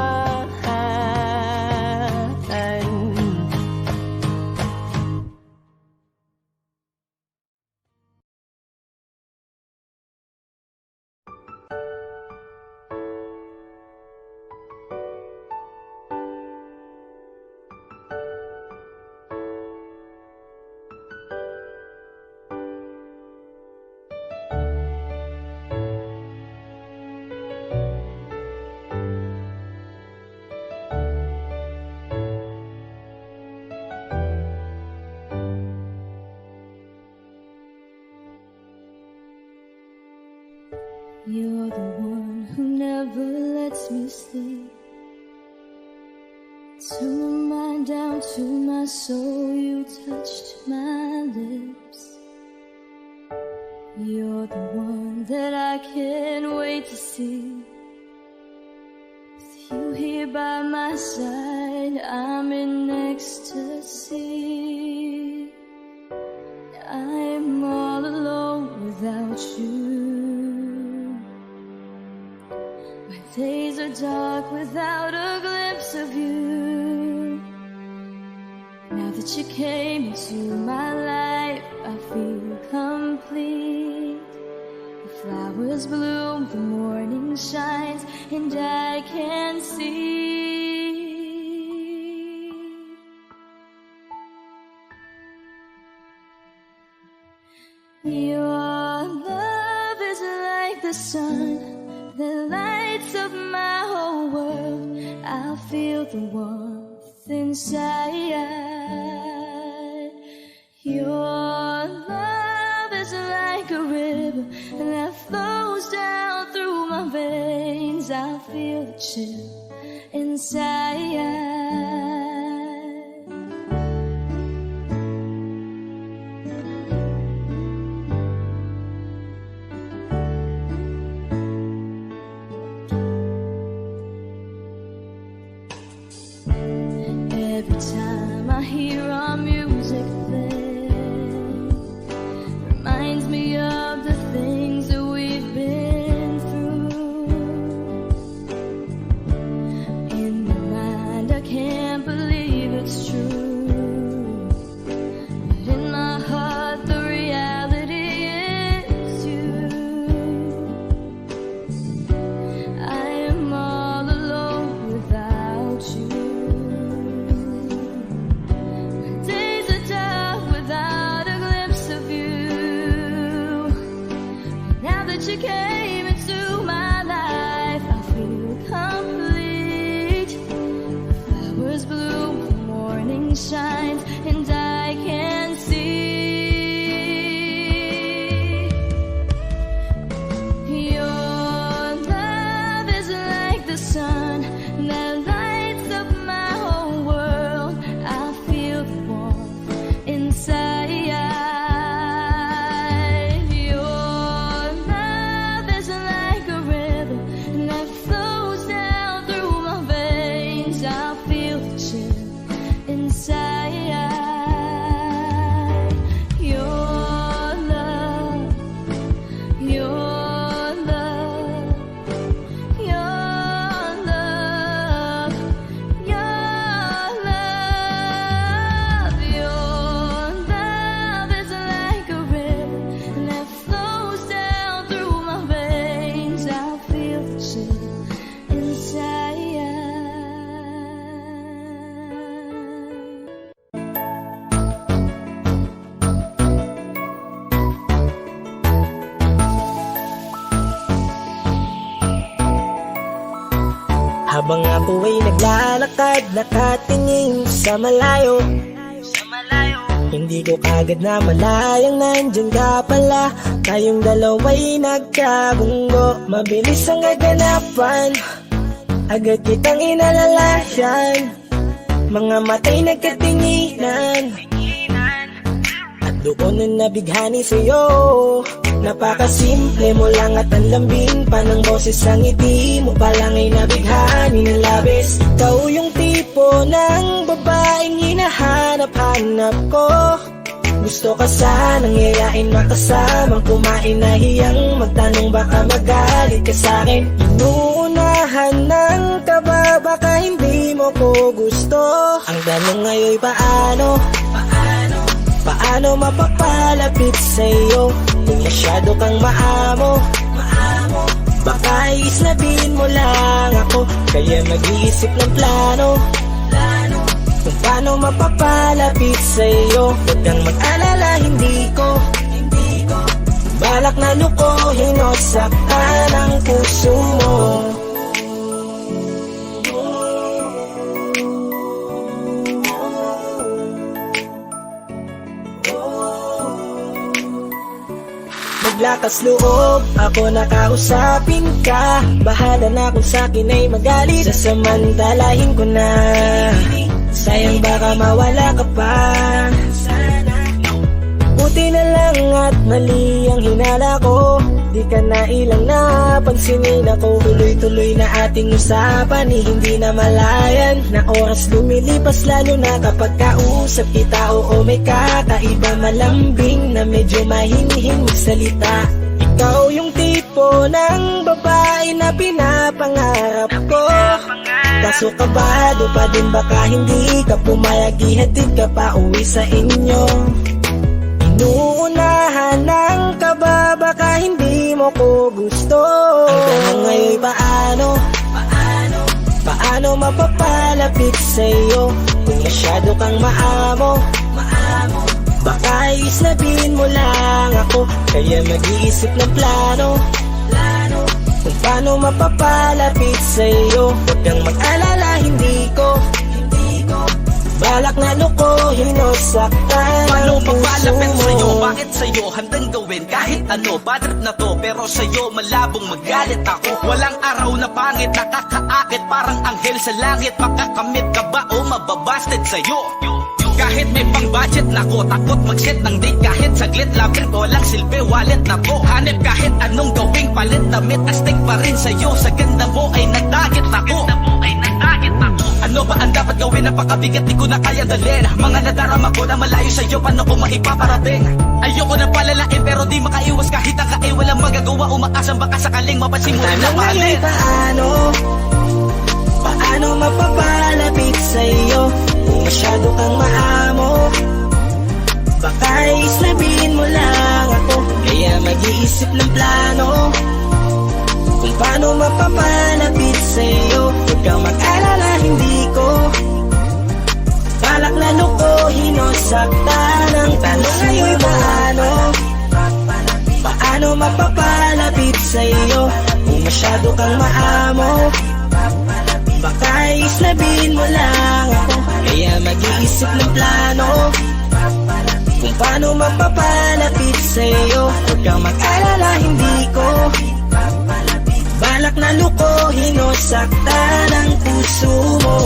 You're the one who never lets me sleep. To my mind, down to my soul, you touched my lips. You're the one that I can't wait to see. With you here by my side, I'm in ecstasy. I'm all alone without you. My days are dark without a glimpse of you. Now that you came into my life, I feel complete. The flowers bloom, the morning shines, and I can see. Your love is like the sun that lights up my whole world. I feel the warmth inside. Your love is like a river that flows down through my veins. I feel the chill inside. Every time I hear our music play, reminds me of the things that we since you came into my life, I feel complete. Flowers bloom, the morning shines, and I can see your love is like the sun that lights up my whole world. I feel the warmth inside. Your love is like a river that flows down through my veins. I feel the chill inside. Your love, your love, your love, your love. Your love is like a river that flows down through my veins. I feel the chill inside. Habang ako ay naglalakad, nakatingin sa malayo, hindi ko kagad na malayang nandyan ka pala. Tayong dalawa'y nagkabunggo, mabilis ang kaganapan, agad kitang inalalayan. Mga matay nagkatinginan, at doon na nabighani sa'yo. Napakasimple mo lang at ang lambing pa ng boses, ang ngiti mo pa lang ay nabighani ng labis. Ikaw yung tipo ng babaeng hinahanap-hanap ko. Gusto ka sanang yayain, makasamang kumain, nahiyang magtanong baka magalit ka sa'kin. Inuunahan ng kaba, baka hindi mo ko gusto. Ang tanong ngayon paano? Paano mapapalapit sa'yo kung masyado kang maamo? Baka islabin mo lang ako, kaya mag-iisip ng plano kung paano mapapalapit sa'yo. Huwag kang mag-alala, hindi ko balak na lukuhin o saktan ang puso mo. Maglakas loob, ako nakausapin ka. Bahala na kung sa'kin ay magalit, sasamantalahin ko na. Sayang baka mawala ka pa. Buti na lang at mali ang hinala ko, di ka na ilang napansinin ako. Tuloy-tuloy na ating usapan, hindi na malayan. Na oras lumilipas lalo na kapag kausap kita. Oo, may kakaiba, malambing na medyo mahinhin magsalita. Ikaw yung tipo ng babae na pinapangarap ko. Kaso kabado pa din, baka hindi ka pumayag, ihatid ka pa uwi sa inyo. Inuunahan ng kaba, baka hindi mo ko gusto. Ang tanong ngayon paano? Paano mapapalapit sa'yo kung masyado kang maamo? Baka islabin mo lang ako, kaya mag-iisip ng plano kung paano mapapalapit sa'yo. Huwag kang mag-alala, hindi ko balak na lukuhin o saktan Paano ang puso papalapit mo. sa'yo? Bakit sa'yo handang gawin kahit ano? Bad trip na to, pero sa'yo malabong magalit ako. Walang araw na pangit, nakakaakit parang anghel sa langit. Makakamit ka ba o mababasted sa'yo? Kahit may pang budget na ko, takot mag-set ng date kahit saglit. Labrit, walang silbi, wallet na to. Hanip kahit anong gawing palit, damit astig pa rin sa'yo. Sa ganda mo ay nagdagit ako. Ano ba ang dapat gawin? Napakabigat, di ko na kaya dalhin. Mga nadarama ko na malayo sa'yo, paano ko maipaparating? Ayoko na palalain pero di makaiwas kahit ang kae. Walang magagawa, umaasang baka sakaling mapansin mo rin na mahalin. Paano mapapalapit sa'yo kung masyado kang maamo? Baka islabin mo lang ako, kaya mag-iisip ng plano kung paano mapapalapit sa'yo. Huwag kang mag-alala, hindi ko balak na lukuhin o saktan ang tanong ngayon paano? paano mapapalapit sa'yo kung masyado kang maamo. Baka islabin mo lang ako, kaya mag-iisip ng plano kung paano mapapalapit sa'yo. Huwag kang mag-alala, hindi ko balak na lukohin o saktan ang puso mo.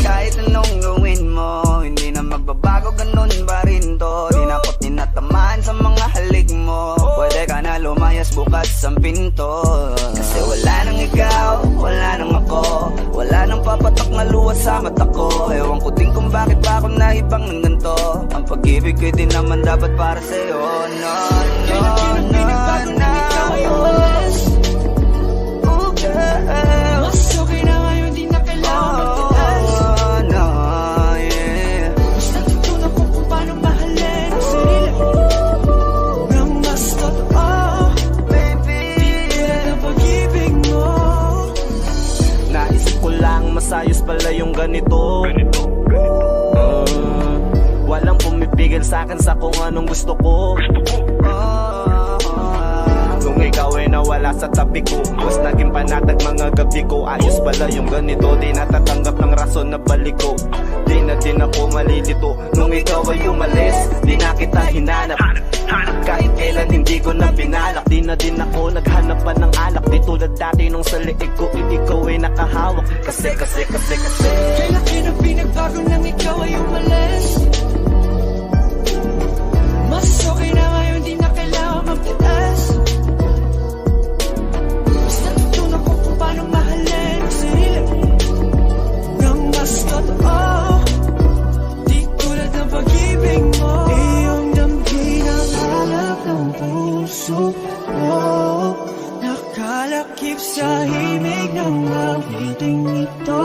Kahit anong gawin mo, hindi na magbabago, ganun pa rin to. Di na ako tinatamaan sa mga halik mo. Pwede ka na lumayas, bukas ang pinto. Kasi wala nang ikaw, wala nang ako, wala nang papatak na luwas sa mata ko. Ewan ko din kung bakit pa ako naibang ng ganito. Ang pag-ibig ko din naman dapat para sa'yo. No, no, no, no. Oh, girl. Mas okay na ngayon, di na kailangan magtaas. No, yeah. Mas natutunan ko kung paano mahalin ang sarili nang mas totoo, Baby, ang pag-ibig mo. Naisip ko lang masayos pala yung ganito. Walang pumipigil sa'kin sa kung anong gusto ko. Kung ikaw ay nawala sa tabi ko, mas naging panatag mga gabi ko. Ayos pala yung ganito, di natatanggap ng rason na balik ko. Di na din ako malilito nung ikaw ay umalis, di na kita hinanap. Kahit kailan hindi ko na pinalak, di na din ako naghanap pa ng alak. Di tulad dati nung sa liig ko, ikaw ay nakahawak. Kasi Kailan na pinagbago nang ikaw ay umalis. Mas okay na ngayon, di na kailangan magtaas. Mas natutunan ko kung paano mahalin ang sarili nang mas totoo, di tulad ng pag-ibig mo. Iyong damhin ang halak ng puso mo, nakalakip sa himig ng awiting ito.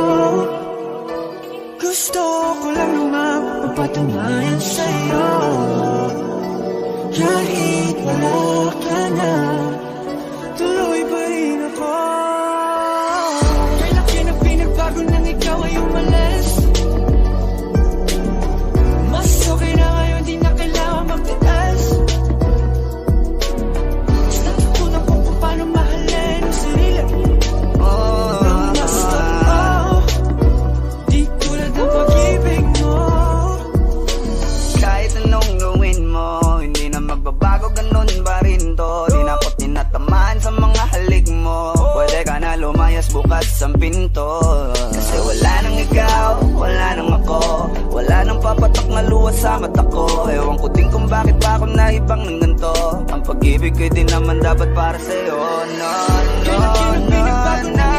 Gusto ko lang naman magpatunayan sa'yo, kahit wala ka na, tuloy pa rin ako. Kailan na pinagbago nang ikaw ay umalis. Mas okay na ngayon, di na kailangan magtaas. Mas natutunan ko kung paano mahalin ang sarili nang mas totoo, di tulad ng pag-ibig mo. kahit anong gawin mo, hindi na magbabago, ganun pa rin to. Di na ako tinatamaan sa mga halik mo. Pwede ka na lumayas, bukas ang pinto. Kasi wala nang ikaw, wala nang ako, wala nang papatak na luwas sa mata ko. Ewan ko din kung bakit pa ako naibang ng ganito. Ang pag-ibig ko din naman dapat para sa'yo. No, no, no, no.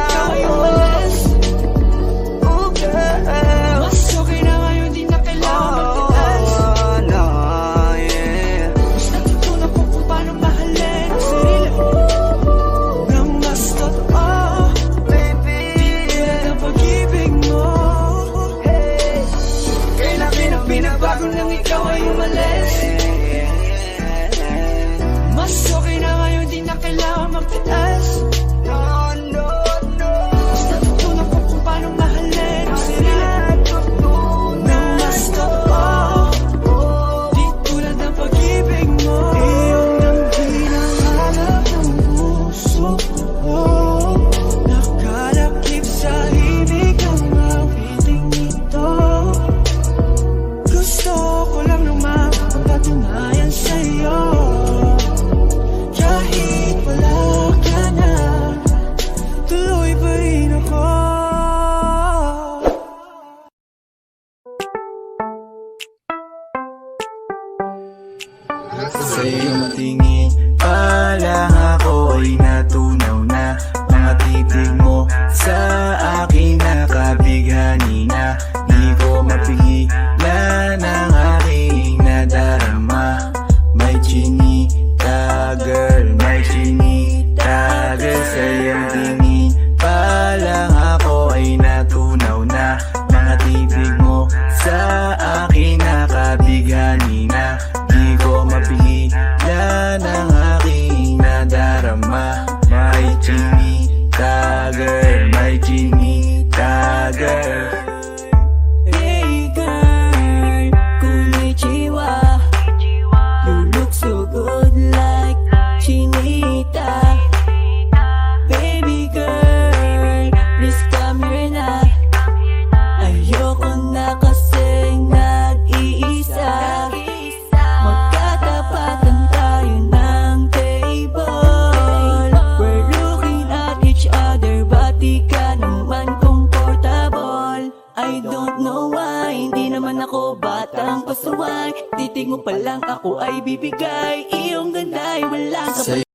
Oh, girl. Mas okay na ngayon, di na kailangan magtaas. Oh, no, yeah. Mas natutunan ko kung paano mahalin ang sarili nang mas totoo, Baby, tulad ng pag-ibig mo. Kailan na pinagbago nang ikaw ay umalis. Mas okay na ngayon, di na kailangan magtaas. no, no, no. Mas natutunan ko kung paano mahalin ang sarili nang mas totoo, di tulad ng pag-ibig mo. Iyong damhin ang halak ng puso ko, nakalakip sa himig ng awiting ito. Gusto ko lang naman magpatunayan sa'yo, kahit wala ka na, tuloy pa rin ako. Sa iyong tingin pa lang ako ay natunaw na. Mga titig mo sa akin nakabighani na. Di ko mapigilan ang aking nadarama. May chinita girl, may chinita girl. Sa iyong tingin pa lang ako ay natunaw na. Mga titig mo sa pagdating mo pa lang ako ay bibigay. Iyong ganda ay walang kapalit.